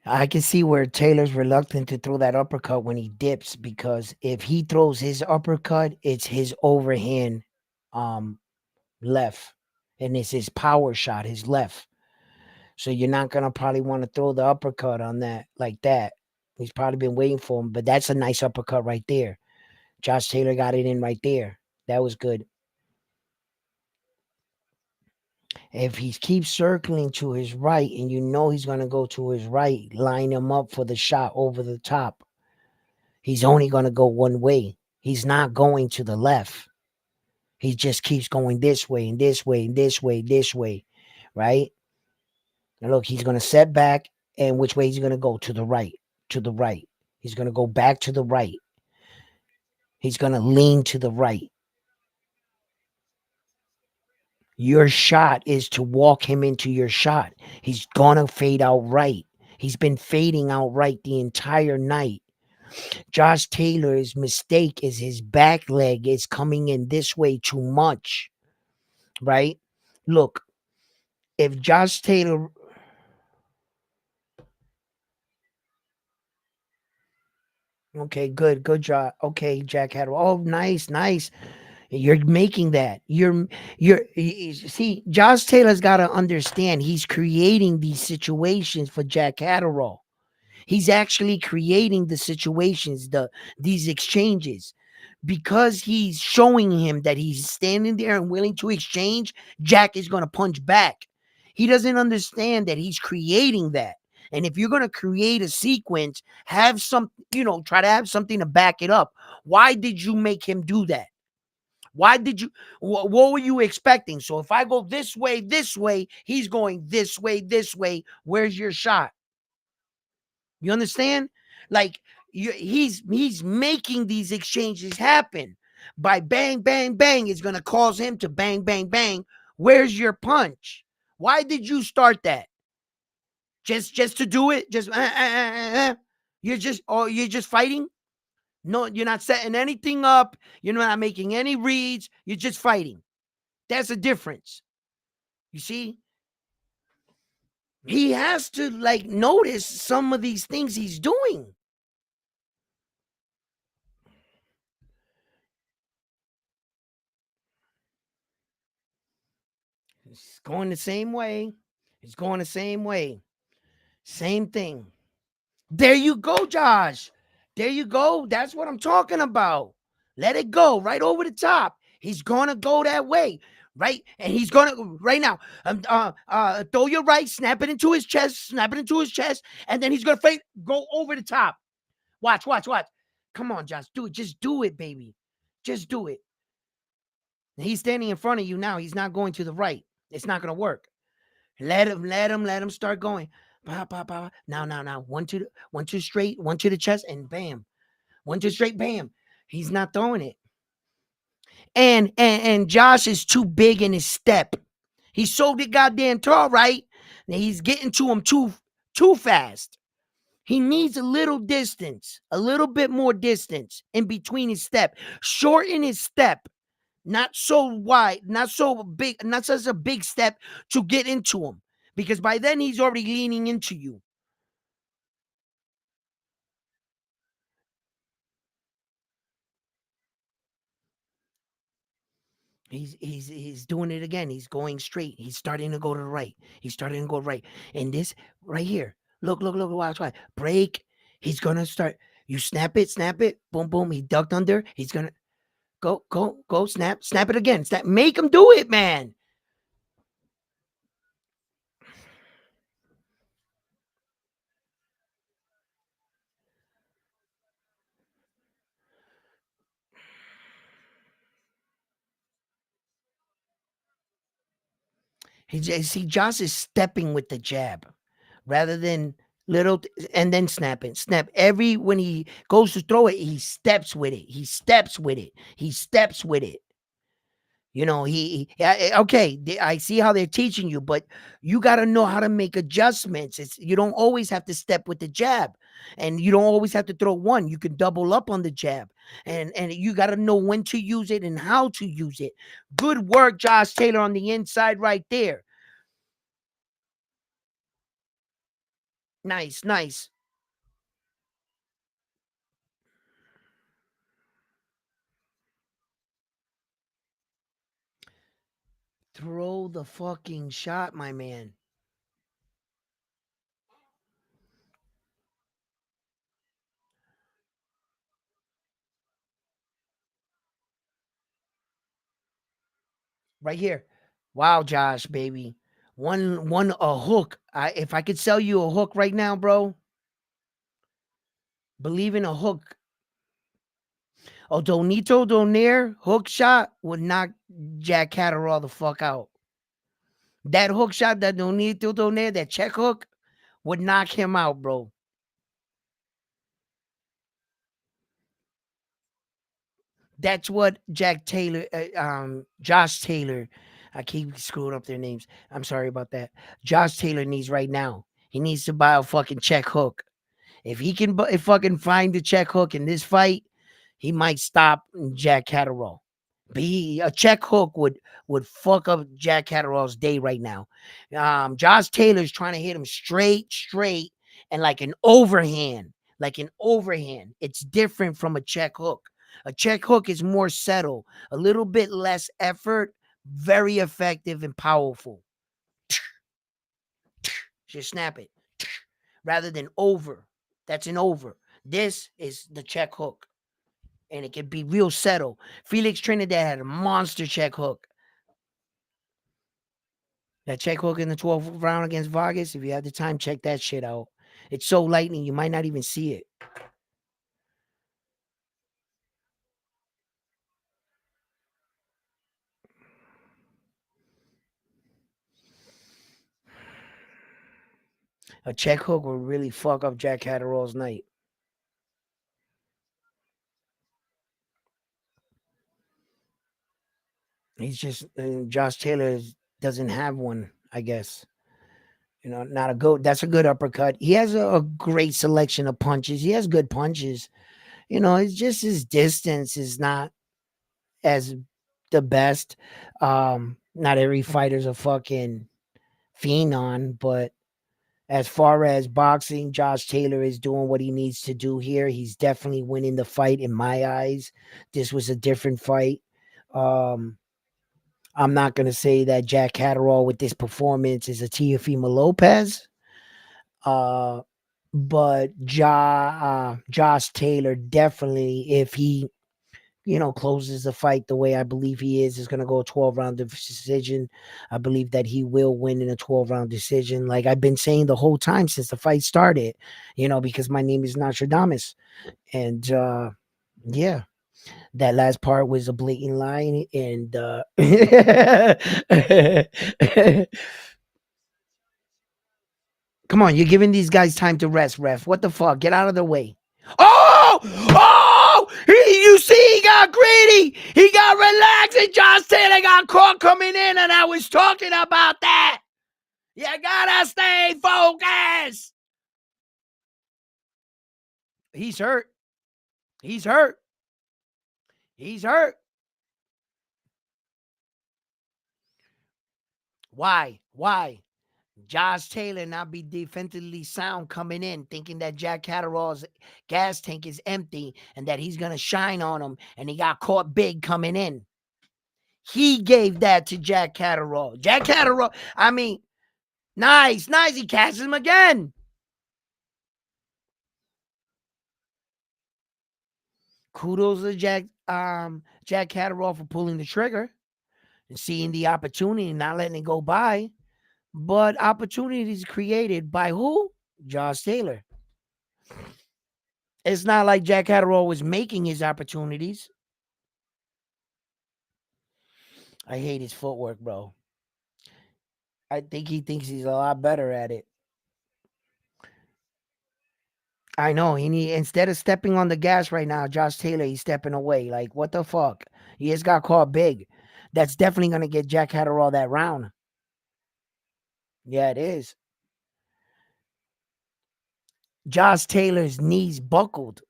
I can see where Taylor's reluctant to throw that uppercut when he dips because if he throws his uppercut, it's his overhand um left and it's his power shot, his left. So you're not gonna probably want to throw the uppercut on that like that. He's probably been waiting for him, but that's a nice uppercut right there. Josh Taylor got it in right there. That was good. If he keeps circling to his right and you know he's gonna go to his right, line him up for the shot over the top. He's only gonna go one way. He's not going to the left. He just keeps going this way and this way and this way, this way, right? And look, he's gonna set back, and which way he's gonna go? To the right, to the right. He's gonna go back to the right. He's gonna lean to the right. Your shot is to walk him into your shot. He's gonna fade out right. He's been fading out right the entire night. Josh Taylor's mistake is his back leg is coming in this way too much, right? Look, if Josh Taylor, okay, good job. Okay, Jack Hadwell. Oh, nice, nice. You're making that. See, Josh Taylor's got to understand he's creating these situations for Jack Catterall. He's actually creating the situations, these exchanges. Because he's showing him that he's standing there and willing to exchange, Jack is going to punch back. He doesn't understand that he's creating that. And if you're going to create a sequence, have some, try to have something to back it up. Why did you make him do that? Why did you, what were you expecting? So if I go this way, he's going this way. Where's your shot? You understand? Like he's making these exchanges happen by bang, bang, bang. It's going to cause him to bang, bang, bang. Where's your punch? Why did you start that? Just to do it? Just you're just fighting? No, you're not setting anything up. You're not making any reads. You're just fighting. That's a difference. You see? He has to like notice some of these things he's doing. It's going the same way. It's going the same way. Same thing. There you go, Josh. There you go. That's what I'm talking about. Let it go right over the top. He's gonna go that way, right? And he's gonna right now. Throw your right, snap it into his chest, and then he's gonna go over the top. Watch, watch, watch. Come on, Josh, do it. Just do it, baby. Just do it. He's standing in front of you now. He's not going to the right. It's not gonna work. Let him start going. Bah, bah, bah. Now. One, two straight, one to the chest, and bam. One, two straight, bam. He's not throwing it. And Josh is too big in his step. He's so goddamn tall, right? Now he's getting to him too fast. He needs a little distance, a little bit more distance in between his step. Shorten his step. Not so wide, not so big, not such a big step to get into him. Because by then he's already leaning into you. He's doing it again. He's going straight. He's starting to go to the right. He's starting to go right. And this right here. Look, watch. Break. He's gonna start. You snap it, boom, boom. He ducked under. He's gonna go, snap it again. Make him do it, man. See, Josh is stepping with the jab rather than little and then snapping. Snap every when he goes to throw it, he steps with it. He steps with it. He steps with it. Okay. I see how they're teaching you, but you got to know how to make adjustments. You don't always have to step with the jab, and you don't always have to throw one. You can double up on the jab, and you got to know when to use it and how to use it. Good work, Josh Taylor, on the inside right there. Nice. Throw the fucking shot, my man. Right here. Wow, Josh, baby. One a hook. If I could sell you a hook right now, bro, believe in a hook. A Donito Donaire hook shot would knock Jack Catterall the fuck out. That hook shot, that Donito Donaire, that check hook, would knock him out, bro. That's what Josh Taylor. I keep screwing up their names. I'm sorry about that. Josh Taylor needs right now. He needs to buy a fucking check hook. If he can fucking find the check hook in this fight, he might stop Jack Catterall. Be a check hook would fuck up Jack Catterall's day right now. Josh Taylor's trying to hit him straight, and like an overhand. It's different from a check hook. A check hook is more subtle, a little bit less effort, very effective and powerful. Just snap it. Rather than over. That's an over. This is the check hook. And it can be real subtle. Felix Trinidad had a monster check hook. That check hook in the 12th round against Vargas, if you have the time, check that shit out. It's so lightning, you might not even see it. A check hook will really fuck up Jack Catterall's night. He's just Josh Taylor doesn't have one, I guess. Not a good. That's a good uppercut. He has a great selection of punches. He has good punches. It's just his distance is not as the best. Not every fighter's a fucking phenom, but as far as boxing, Josh Taylor is doing what he needs to do here. He's definitely winning the fight in my eyes. This was a different fight. Um, I'm not going to say that Jack Catterall with this performance is a Teofimo Lopez. Uh, but Josh Taylor definitely, if he closes the fight the way I believe he is going to go a 12-round decision. I believe that he will win in a 12-round decision. Like I've been saying the whole time since the fight started, because my name is Nostradamus. And yeah, that last part was a blatant lie. And come on, you're giving these guys time to rest, ref. What the fuck? Get out of the way. Oh! Oh! You see, he got greedy. He got relaxed, and Josh Taylor got caught coming in, and I was talking about that. You gotta stay focused. He's hurt. He's hurt. He's hurt. Why? Why? Josh Taylor not be defensively sound coming in, thinking that Jack Catterall's gas tank is empty and that he's going to shine on him, and he got caught big coming in. He gave that to Jack Catterall. Jack Catterall, I mean, nice. He catches him again. Kudos to Jack Catterall for pulling the trigger and seeing the opportunity and not letting it go by. But opportunities created by who? Josh Taylor. It's not like Jack Catterall was making his opportunities. I hate his footwork, bro. I think he thinks he's a lot better at it. I know. Instead of stepping on the gas right now, Josh Taylor, he's stepping away. Like, what the fuck? He just got caught big. That's definitely gonna get Jack Catterall that round. Yeah, it is. Josh Taylor's knees buckled.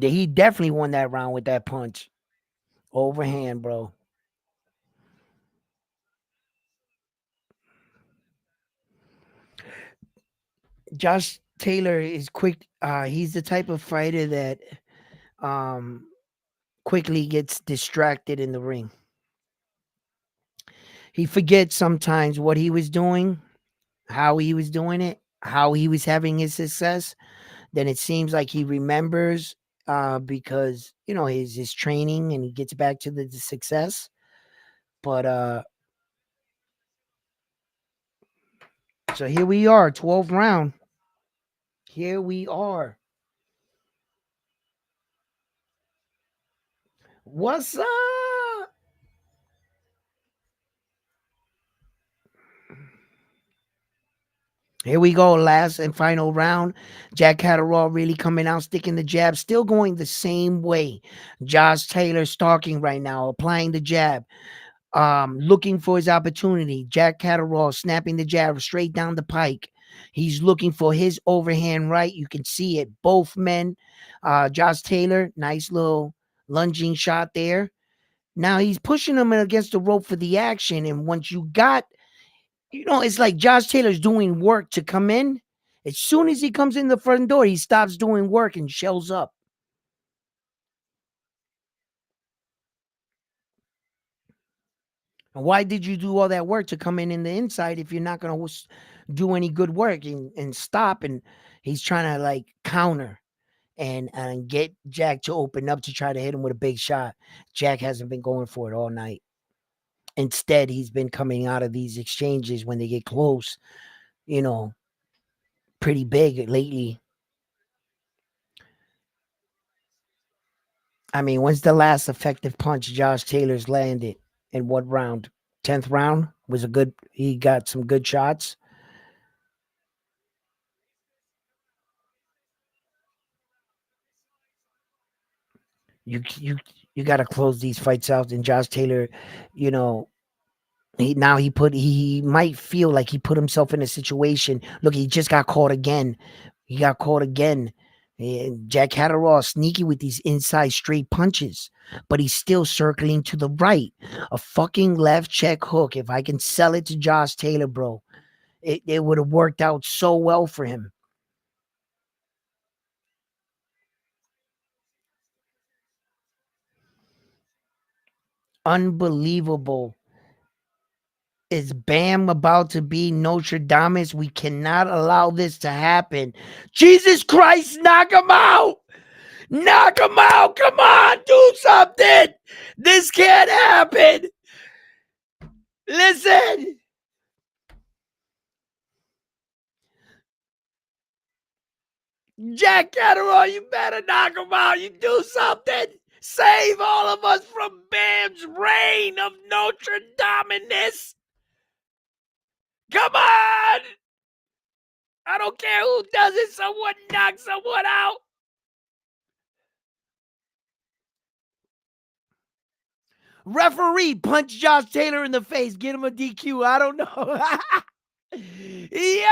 He definitely won that round with that punch. Overhand, bro. Josh Taylor is quick. He's the type of fighter that um quickly gets distracted in the ring. He forgets sometimes what he was doing, how he was doing it, how he was having his success. Then it seems like he remembers because his training, and he gets back to the success. But so here we are, 12th round. Here we are. What's up? Here we go, last and final round. Jack Catterall really coming out, sticking the jab, still going the same way. Josh Taylor stalking right now, applying the jab, looking for his opportunity. Jack Catterall snapping the jab straight down the pike. He's looking for his overhand right. You can see it. Both men. Josh Taylor, nice little lunging shot there. Now he's pushing him against the rope for the action. And once you got, it's like Josh Taylor's doing work to come in. As soon as he comes in the front door, he stops doing work and shells up. And why did you do all that work to come in the inside if you're not going to do any good work and stop? And he's trying to like counter and get Jack to open up to try to hit him with a big shot. Jack hasn't been going for it all night. Instead, he's been coming out of these exchanges when they get close, you know, pretty big lately. I mean, when's the last effective punch Josh Taylor's landed? In what round? 10th round was a good. He got some good shots. You you got to close these fights out. And Josh Taylor, you know, he might feel like he put himself in a situation. Look, he just got caught again. He got caught again. And Jack Catterall sneaky with these inside straight punches, but he's still circling to the right. A fucking left check hook. If I can sell it to Josh Taylor, bro, it would have worked out so well for him. Unbelievable. Is Bam about to be Notre Dame? We cannot allow this to happen. Jesus Christ, knock him out! Knock him out! Come on, do something! This can't happen! Listen! Jack Catterall, you better knock him out. You do something. Save all of us from Bam's reign of Notre Dameness. Come on! I don't care who does it. Someone knock someone out. Referee, punch Josh Taylor in the face. Get him a DQ. I don't know. Yeah!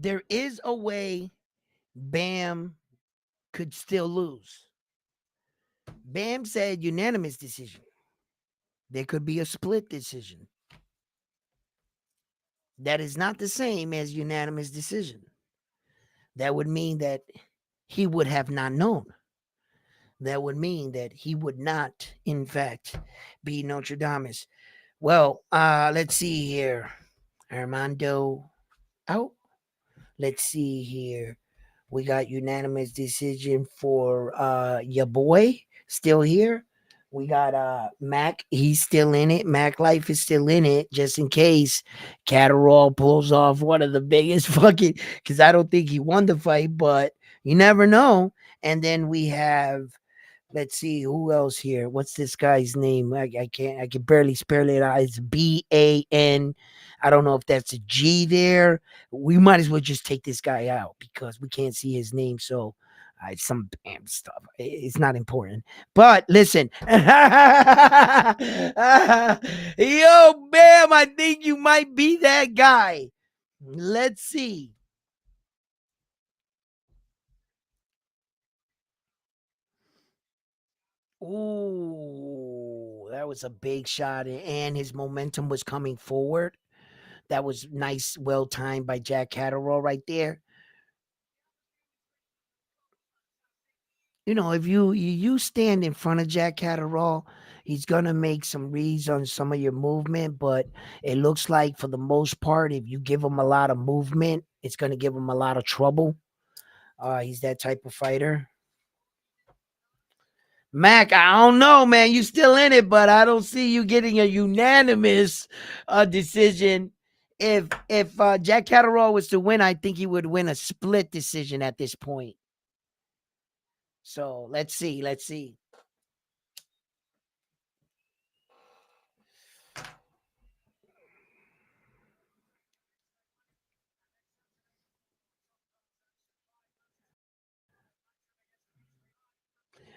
There is a way Bam could still lose. Bam said unanimous decision. There could be a split decision. That is not the same as unanimous decision. That would mean that he would have not known. That would mean that he would not, in fact, be Notre Dame. Well, let's see here. Armando out. Let's see here. We got unanimous decision for your boy still here. We got Mac, he's still in it. Mac Life is still in it, just in case Catterall pulls off one of the biggest fucking, because I don't think he won the fight, but you never know. And then we have, let's see who else here. What's this guy's name? I can barely spell it out. It's BAN. I don't know if that's a G there. We might as well just take this guy out because we can't see his name. So some Bam stuff. It's not important. But listen. Yo, Bam, I think you might be that guy. Let's see. Ooh, that was a big shot, and his momentum was coming forward. That was nice, well timed by Jack Catterall right there. You know, if you stand in front of Jack Catterall, he's gonna make some reads on some of your movement, but it looks like for the most part, if you give him a lot of movement, it's gonna give him a lot of trouble. He's that type of fighter. Mac, I don't know, man. You still in it, but I don't see you getting a unanimous decision. If Jack Catterall was to win, I think he would win a split decision at this point. So let's see. Let's see.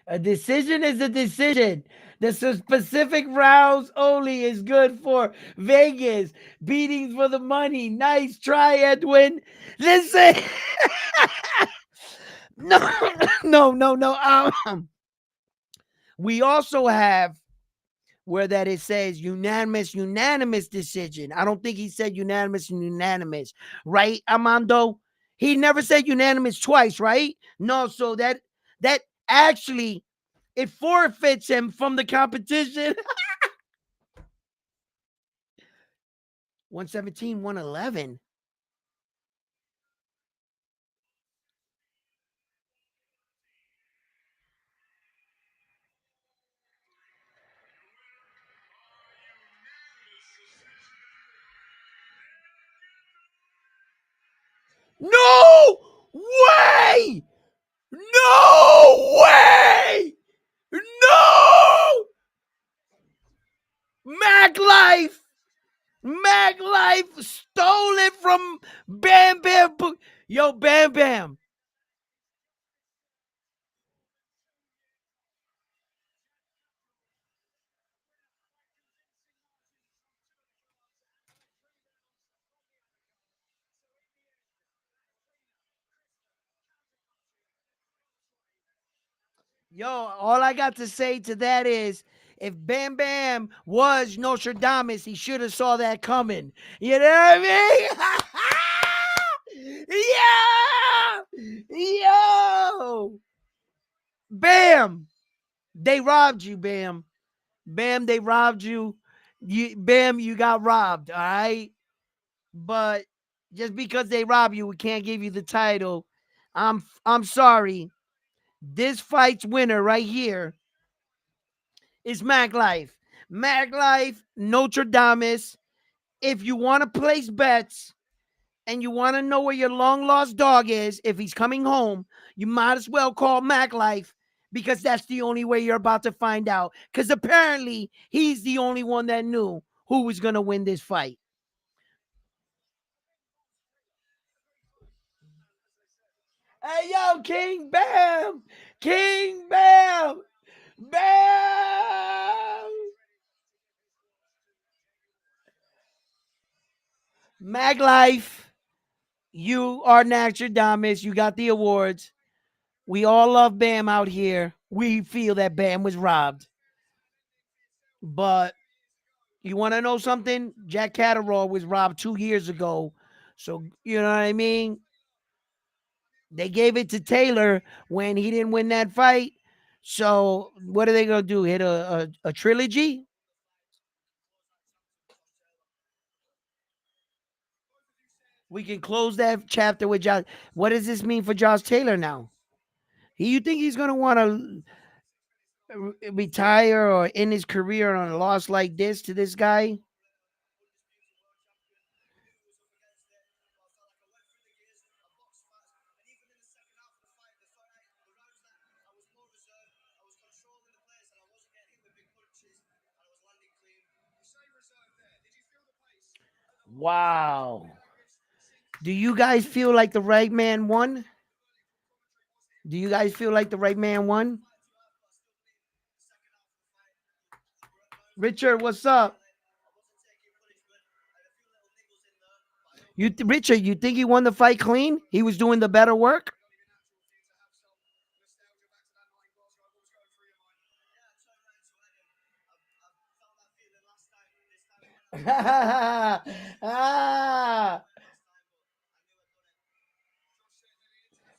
A decision is a decision. The specific rounds only is good for Vegas. Beatings for the money. Nice try, Edwin. Listen. No, no. We also have where that it says unanimous decision. I don't think he said unanimous, right, Armando? He never said unanimous twice, right? No, so that actually it forfeits him from the competition. 117, 111. No way! No way! No! Mac Life! Mac Life stole it from Bam Bam. Yo, Bam Bam. Yo, all I got to say to that is if Bam Bam was Nostradamus, he should have saw that coming. You know what I mean? Yo! Bam! They robbed you, Bam. Bam, they robbed you. Bam, you got robbed, all right? But just because they rob you, we can't give you the title. I'm sorry. This fight's winner right here is Mac Life. Mac Life, Notre Dame. If you want to place bets and you want to know where your long lost dog is, if he's coming home, you might as well call Mac Life because that's the only way you're about to find out. Because apparently he's the only one that knew who was going to win this fight. Hey, yo, King Bam! King Bam! Bam! Mag Life, you are Nostradamus. You got the awards. We all love Bam out here. We feel that Bam was robbed. But you want to know something? Jack Catterall was robbed 2 years ago. So, you know what I mean? They gave it to Taylor when he didn't win that fight. So, what are they going to do? Hit a trilogy? We can close that chapter with Josh. What does this mean for Josh Taylor now? You think he's going to want to retire or end his career on a loss like this to this guy? Wow. Do you guys feel like the right man won? Do you guys feel like the right man won? Richard, what's up? Richard, you think he won the fight clean? He was doing the better work? Ah.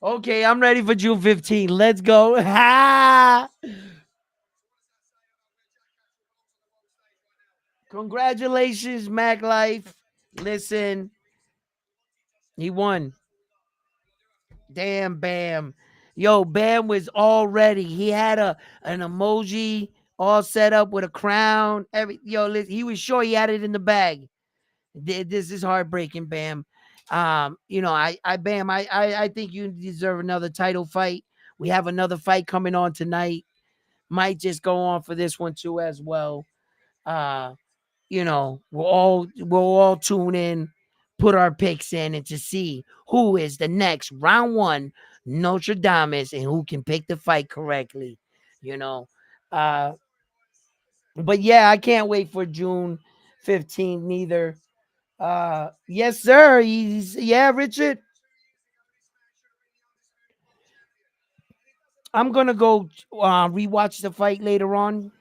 Okay, I'm ready for June 15. Let's go. Congratulations, Mac Life. Listen, he won. Damn, Bam. Yo, Bam was all ready. He had an emoji all set up with a crown. Listen, he was sure he had it in the bag. This is heartbreaking, Bam. Bam, I think you deserve another title fight. We have another fight coming on tonight. Might just go on for this one too as well. Uh, we'll all tune in, put our picks in, and to see who is the next round one Notre Dame and who can pick the fight correctly. You know, uh, but yeah, I can't wait for June 15th neither. Yes, sir. Yeah, Richard. I'm gonna go rewatch the fight later on.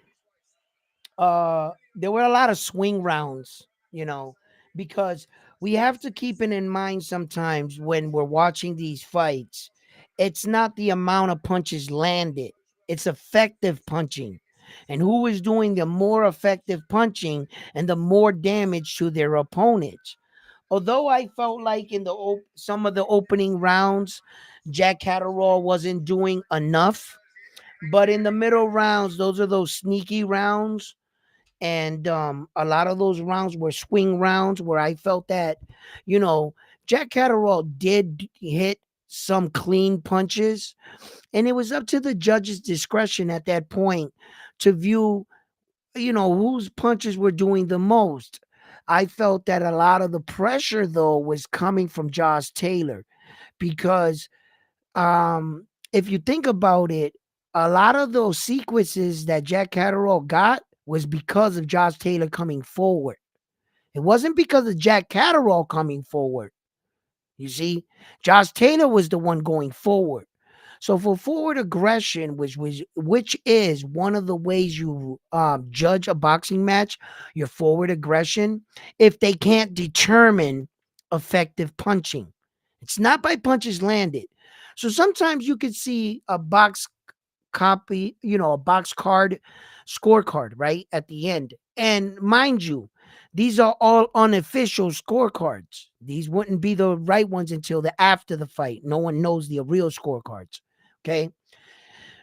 There were a lot of swing rounds, because we have to keep it in mind sometimes when we're watching these fights. It's not the amount of punches landed, it's effective punching. And who is doing the more effective punching and the more damage to their opponents. Although I felt like in some of the opening rounds, Jack Catterall wasn't doing enough. But in the middle rounds, those are those sneaky rounds, and a lot of those rounds were swing rounds where I felt that, you know, Jack Catterall did hit some clean punches, and it was up to the judge's discretion at that point to view, whose punches were doing the most. I felt that a lot of the pressure though was coming from Josh Taylor because if you think about it, a lot of those sequences that Jack Catterall got was because of Josh Taylor coming forward. It wasn't because of Jack Catterall coming forward. You see, Josh Taylor was the one going forward. So for forward aggression, which is one of the ways you judge a boxing match, your forward aggression, if they can't determine effective punching, it's not by punches landed. So sometimes you could see a box copy, a box card, scorecard, right at the end. And mind you, these are all unofficial scorecards. These wouldn't be the right ones until the after the fight. No one knows the real scorecards. Okay.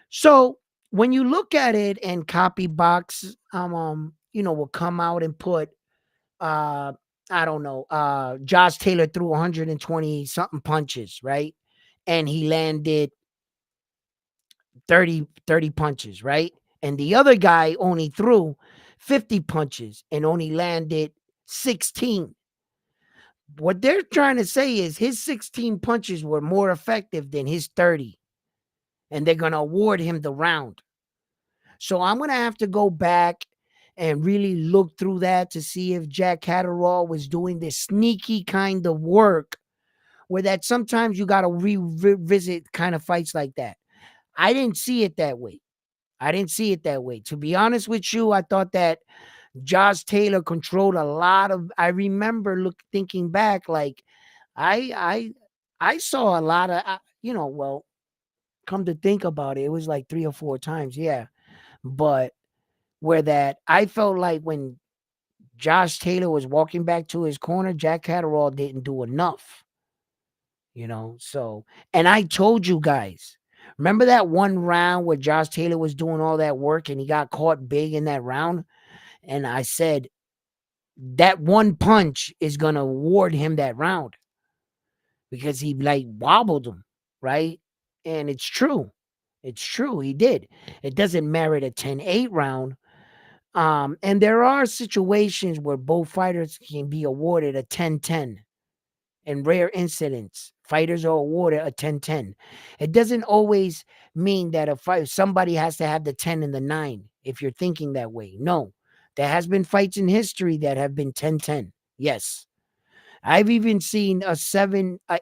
So when you look at it and copy box, will come out and put uh I don't know, Josh Taylor threw 120 something punches, right? And he landed 30 punches, right? And the other guy only threw 50 punches and only landed 16. What they're trying to say is his 16 punches were more effective than his 30, and they're going to award him the round. So I'm going to have to go back and really look through that to see if Jack Catterall was doing this sneaky kind of work where that sometimes you got to revisit kind of fights like that. I didn't see it that way. To be honest with you, I thought that Josh Taylor controlled a lot of. I remember thinking back, like I I saw a lot of. Well, come to think about it, it was like 3 or 4 times, yeah. But where that I felt like when Josh Taylor was walking back to his corner, Jack Catterall didn't do enough. So, and I told you guys, remember that one round where Josh Taylor was doing all that work and he got caught big in that round? And I said, that one punch is going to award him that round because he like wobbled him, right? And it's true. It's true. He did. It doesn't merit a 10-8 round. And there are situations where both fighters can be awarded a 10-10. In rare incidents, fighters are awarded a 10-10. It doesn't always mean that somebody has to have the 10 and the 9 if you're thinking that way. No. There has been fights in history that have been 10-10. Yes. I've even seen a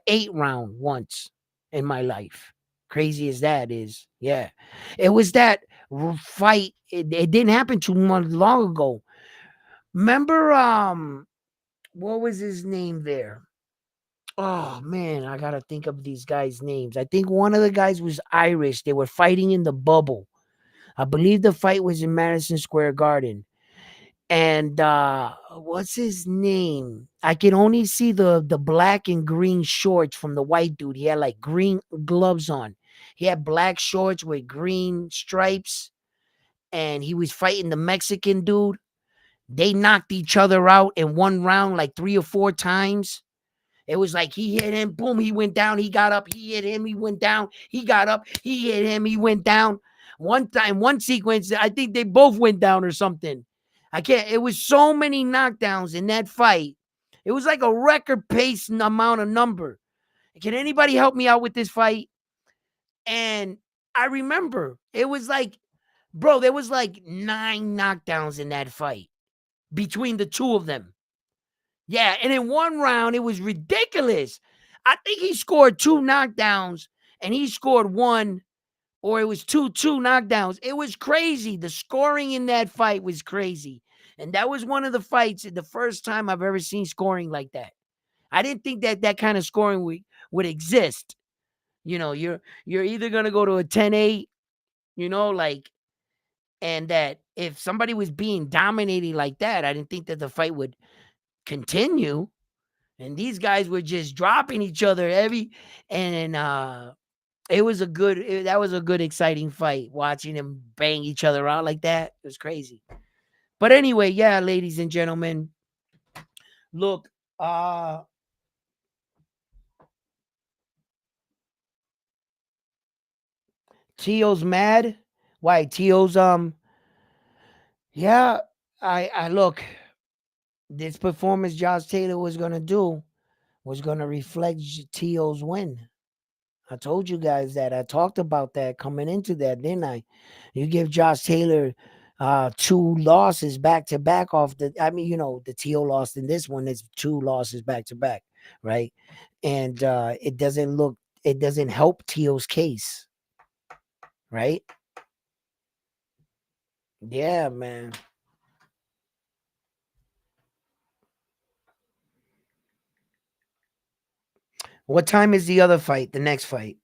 8 round once in my life. Crazy as that is. Yeah. It was that fight. It didn't happen too much long ago. Remember what was his name there? Oh man, I gotta think of these guys' names. I think one of the guys was Irish. They were fighting in the bubble. I believe the fight was in Madison Square Garden. And what's his name? I can only see the black and green shorts from the white dude. He had like green gloves on. He had black shorts with green stripes, and he was fighting the Mexican dude. They knocked each other out in one round like 3 or 4 times. It was like he hit him, boom, he went down, he got up, he hit him, he went down, he got up, he hit him, he went down. One time, one sequence, I think they both went down or something. I can't, it was so many knockdowns in that fight. It was like a record pace amount of number. Can anybody help me out with this fight? And I remember it was like, bro, there was like 9 knockdowns in that fight between the two of them. Yeah, and in one round, it was ridiculous. I think he scored 2 knockdowns, and he scored one or it was 2-2 knockdowns. It was crazy. The scoring in that fight was crazy. And that was one of the fights, the first time I've ever seen scoring like that. I didn't think that that kind of scoring would exist. You're either going to go to a 10-8, like, and that if somebody was being dominated like that, I didn't think that the fight would continue. And these guys were just dropping each other and that was a good exciting fight, watching them bang each other out like that. It was crazy. But anyway, yeah, ladies and gentlemen, look, Tio's mad. Why? Tio's yeah, I look, this performance Josh Taylor was gonna do was gonna reflect Tio's win. I told you guys that. I talked about that coming into that, didn't I? You give Josh Taylor two losses back to back off the Tio lost in this one. It's two losses back to back, right? And it doesn't help Tio's case, right? Yeah, man. What time is the other fight? The next fight?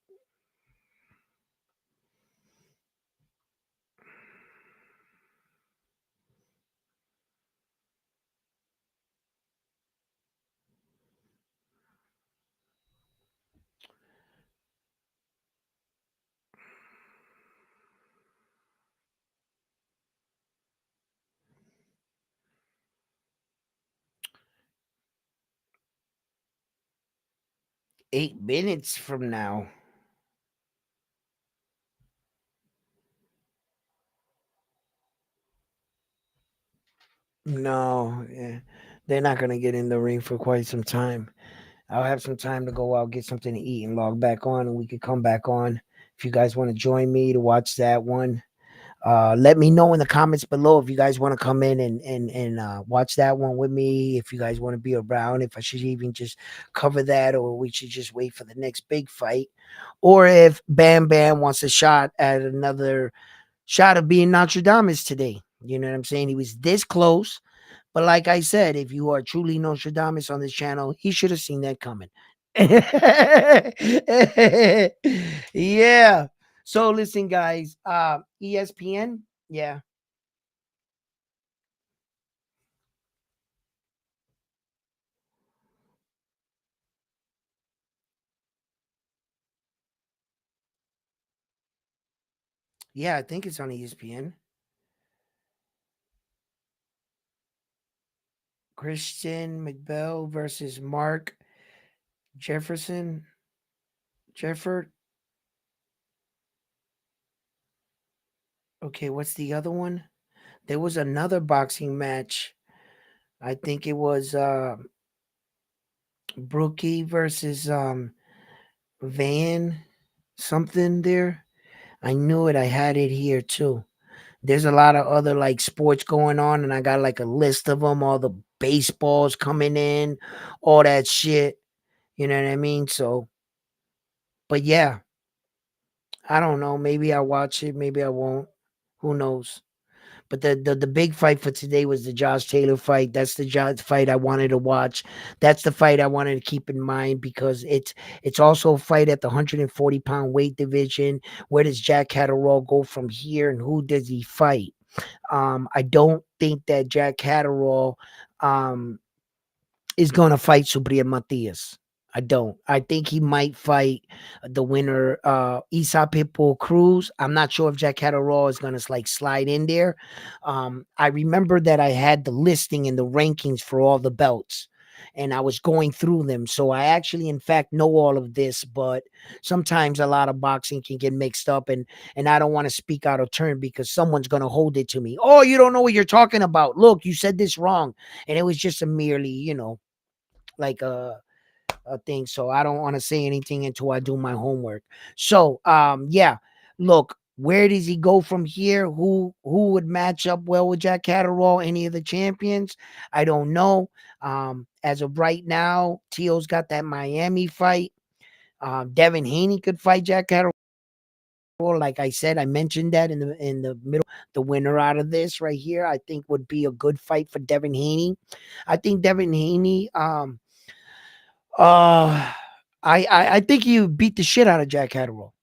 8 minutes from now. No, yeah. They're not gonna get in the ring for quite some time. I'll have some time to go out, get something to eat, and log back on, and we could come back on. If you guys want to join me to watch that one, let me know in the comments below if you guys want to come in and watch that one with me. If you guys want to be around, if I should even just cover that, or we should just wait for the next big fight, or if Bam Bam wants a shot at another shot of being Nostradamus today. You know what I'm saying? He was this close. But like I said, if you are truly Nostradamus on this channel, he should have seen that coming. Yeah. So listen, guys. ESPN. Yeah. Yeah, I think it's on ESPN. Christian McBell versus Mark Jefferson. Jefford. Okay, what's the other one? There was another boxing match. I think it was Brookie versus Van something there. I knew it. I had it here too. There's a lot of other like sports going on, and I got like a list of them. All the baseballs coming in, all that shit. You know what I mean? So, but yeah, I don't know. Maybe I'll watch it. Maybe I won't. Who knows? But the big fight for today was the Josh Taylor fight. That's the Josh fight I wanted to watch. That's the fight I wanted to keep in mind because it's also a fight at the 140-pound weight division. Where does Jack Catterall go from here, and who does he fight? I don't think that Jack Catterall um, is going to fight Subriel Matias. I don't. I think he might fight the winner, Isa Pitbull Cruz. I'm not sure if Jack Catterall is going to like slide in there. I remember that I had the listing and the rankings for all the belts, and I was going through them. So I actually, in fact, know all of this. But sometimes a lot of boxing can get mixed up, and I don't want to speak out of turn because someone's going to hold it to me. Oh, you don't know what you're talking about. Look, you said this wrong, and it was just a merely, like a thing. So I don't want to say anything until I do my homework. So yeah, look, where does he go from here? Who would match up well with Jack Catterall? Any of the champions? I don't know. As of right now, Tio's got that Miami fight. Devin Haney could fight Jack Catterall. Like I said, I mentioned that in the middle. The winner out of this right here, I think, would be a good fight for Devin Haney. I think Devin Haney, uh, I think he beat the shit out of Jack Catterall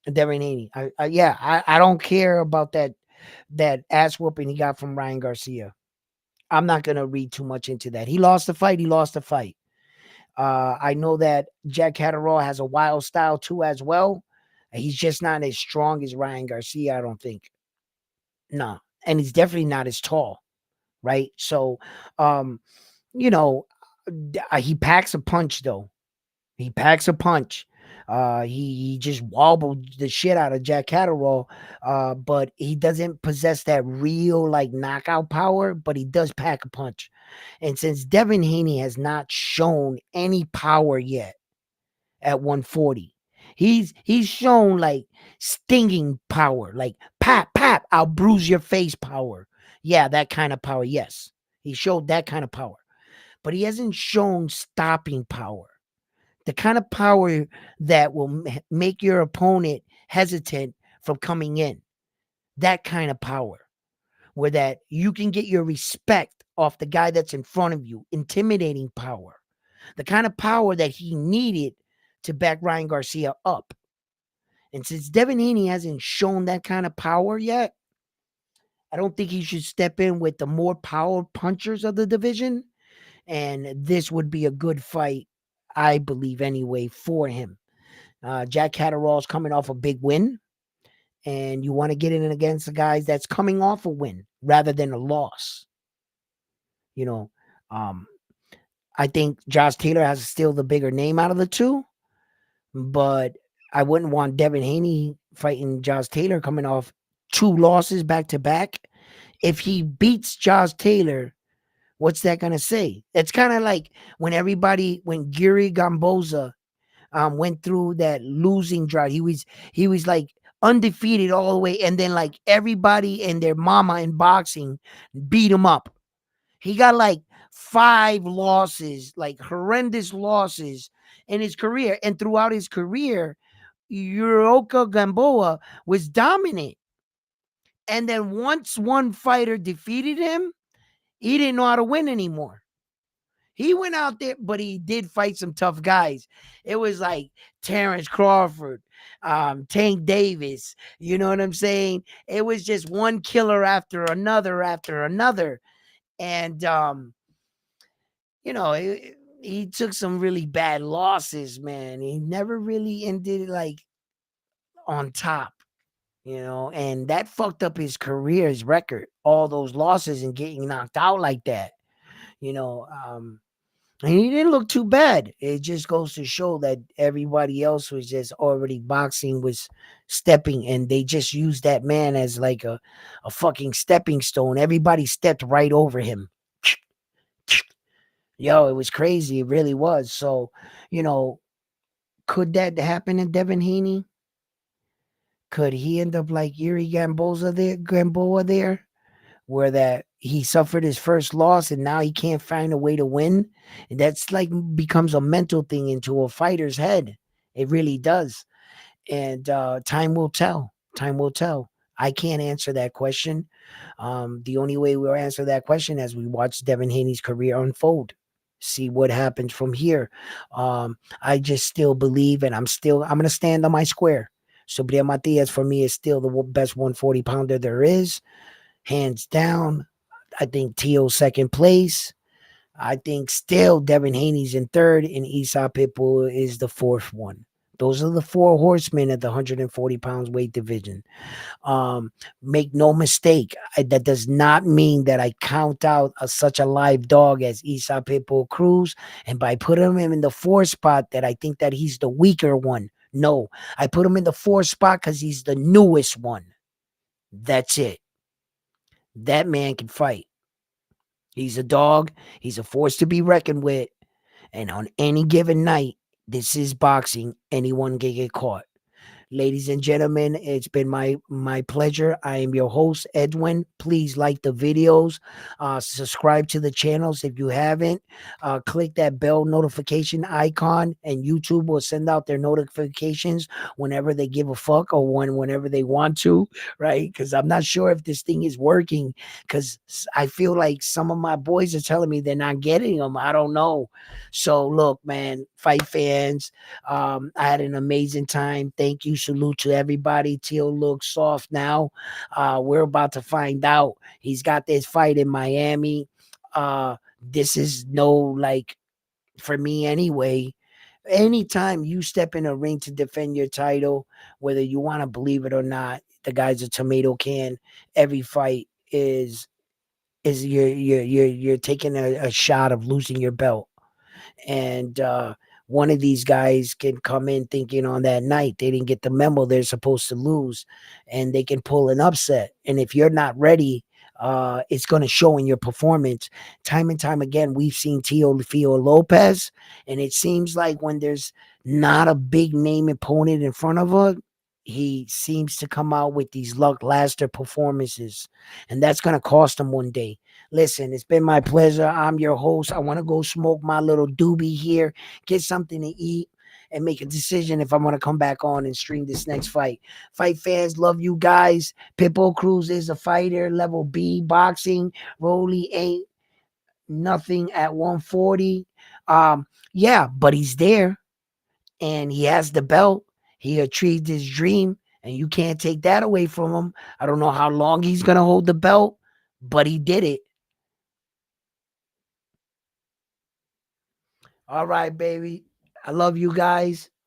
and Devin Haney. Yeah, I don't care about that ass whooping he got from Ryan Garcia. I'm not gonna read too much into that. He lost the fight. He lost the fight. I know that Jack Catterall has a wild style too, as well. He's just not as strong as Ryan Garcia, I don't think. No, and he's definitely not as tall, right? So, um, you know, he packs a punch though. He packs a punch. He just wobbled the shit out of Jack Catterall, but he doesn't possess that real like knockout power. But he does pack a punch. And since Devin Haney has not shown any power yet at 140, he's shown like stinging power, like pap pap, I'll bruise your face power. Yeah, that kind of power. Yes, he showed that kind of power, but he hasn't shown stopping power, the kind of power that will make your opponent hesitant from coming in. That kind of power where that you can get your respect off the guy that's in front of you, intimidating power. The kind of power that he needed to back Ryan Garcia up. And since Devin Haney hasn't shown that kind of power yet, I don't think he should step in with the more power punchers of the division. And this would be a good fight, I believe, anyway, for him. Jack Catterall's coming off a big win, and you want to get in against the guys that's coming off a win rather than a loss. You know, um, I think Josh Taylor has still the bigger name out of the two, but I wouldn't want Devin Haney fighting Josh Taylor coming off two losses back to back. If he beats Josh Taylor, what's that gonna say? It's kind of like when Giri Gamboza went through that losing drought. He was like undefeated all the way, and then like everybody and their mama in boxing beat him up. He got like 5 losses, like horrendous losses in his career, and throughout his career, Yuroka Gamboa was dominant. And then once one fighter defeated him, he didn't know how to win anymore. He went out there, but he did fight some tough guys. It was like Terrence Crawford, Tank Davis. You know what I'm saying? It was just one killer after another after another. And, he took some really bad losses, man. He never really ended like on top, and that fucked up his career, his record, all those losses and getting knocked out like that, you know. And he didn't look too bad. It just goes to show that everybody else was just already boxing, was stepping, and they just used that man as like a fucking stepping stone. Everybody stepped right over him. Yo, it was crazy. It really was. So, you know, could that happen to Devin Haney? Could he end up like Yuri Gamboa there? Where that he suffered his first loss and now he can't find a way to win. And that's like becomes a mental thing into a fighter's head. It really does. And time will tell. Time will tell. I can't answer that question. The only way we'll answer that question as we watch Devin Haney's career unfold. See what happens from here. I just still believe, and I'm gonna stand on my square. Subriel Matias for me is still the best 140 pounder there is, hands down. I think Tio's second place. I think still Devin Haney's in third, and Isa Pitbull is the fourth one. Those are the 4 horsemen at the 140 pounds weight division. Make no mistake, that does not mean that I count out such a live dog as Isa Pitbull Cruz, and by putting him in the 4th spot, that I think that he's the weaker one. No, I put him in the 4th spot because he's the newest one. That's it. That man can fight. He's a dog. He's a force to be reckoned with. And on any given night, this is boxing. Anyone can get caught. Ladies and gentlemen, it's been my pleasure. I am your host, Edwin. Please like the videos, subscribe to the channels if you haven't. Click that bell notification icon, and YouTube will send out their notifications whenever they give a fuck or whenever they want to, right? Because I'm not sure if this thing is working. Because I feel like some of my boys are telling me they're not getting them. I don't know. So look, man, fight fans. I had an amazing time. Thank you. Salute to everybody. Teal looks soft now. We're about to find out. He's got this fight in Miami. This is no, like, for me anyway. Anytime you step in a ring to defend your title, whether you want to believe it or not, the guy's a tomato can. Every fight is you're taking a shot of losing your belt. And one of these guys can come in thinking on that night they didn't get the memo they're supposed to lose, and they can pull an upset. And if you're not ready, it's going to show in your performance. Time and time again, we've seen Teofimo Lopez, and it seems like when there's not a big name opponent in front of her, he seems to come out with these lackluster performances, and that's going to cost him one day. Listen, it's been my pleasure. I'm your host. I want to go smoke my little doobie here, get something to eat, and make a decision if I want to come back on and stream this next fight. Fight fans, love you guys. Pitbull Cruz is a fighter, level B boxing. Rolly ain't nothing at 140. Yeah, but he's there and he has the belt. He achieved his dream, and you can't take that away from him. I don't know how long he's gonna hold the belt, but he did it. All right, baby. I love you guys.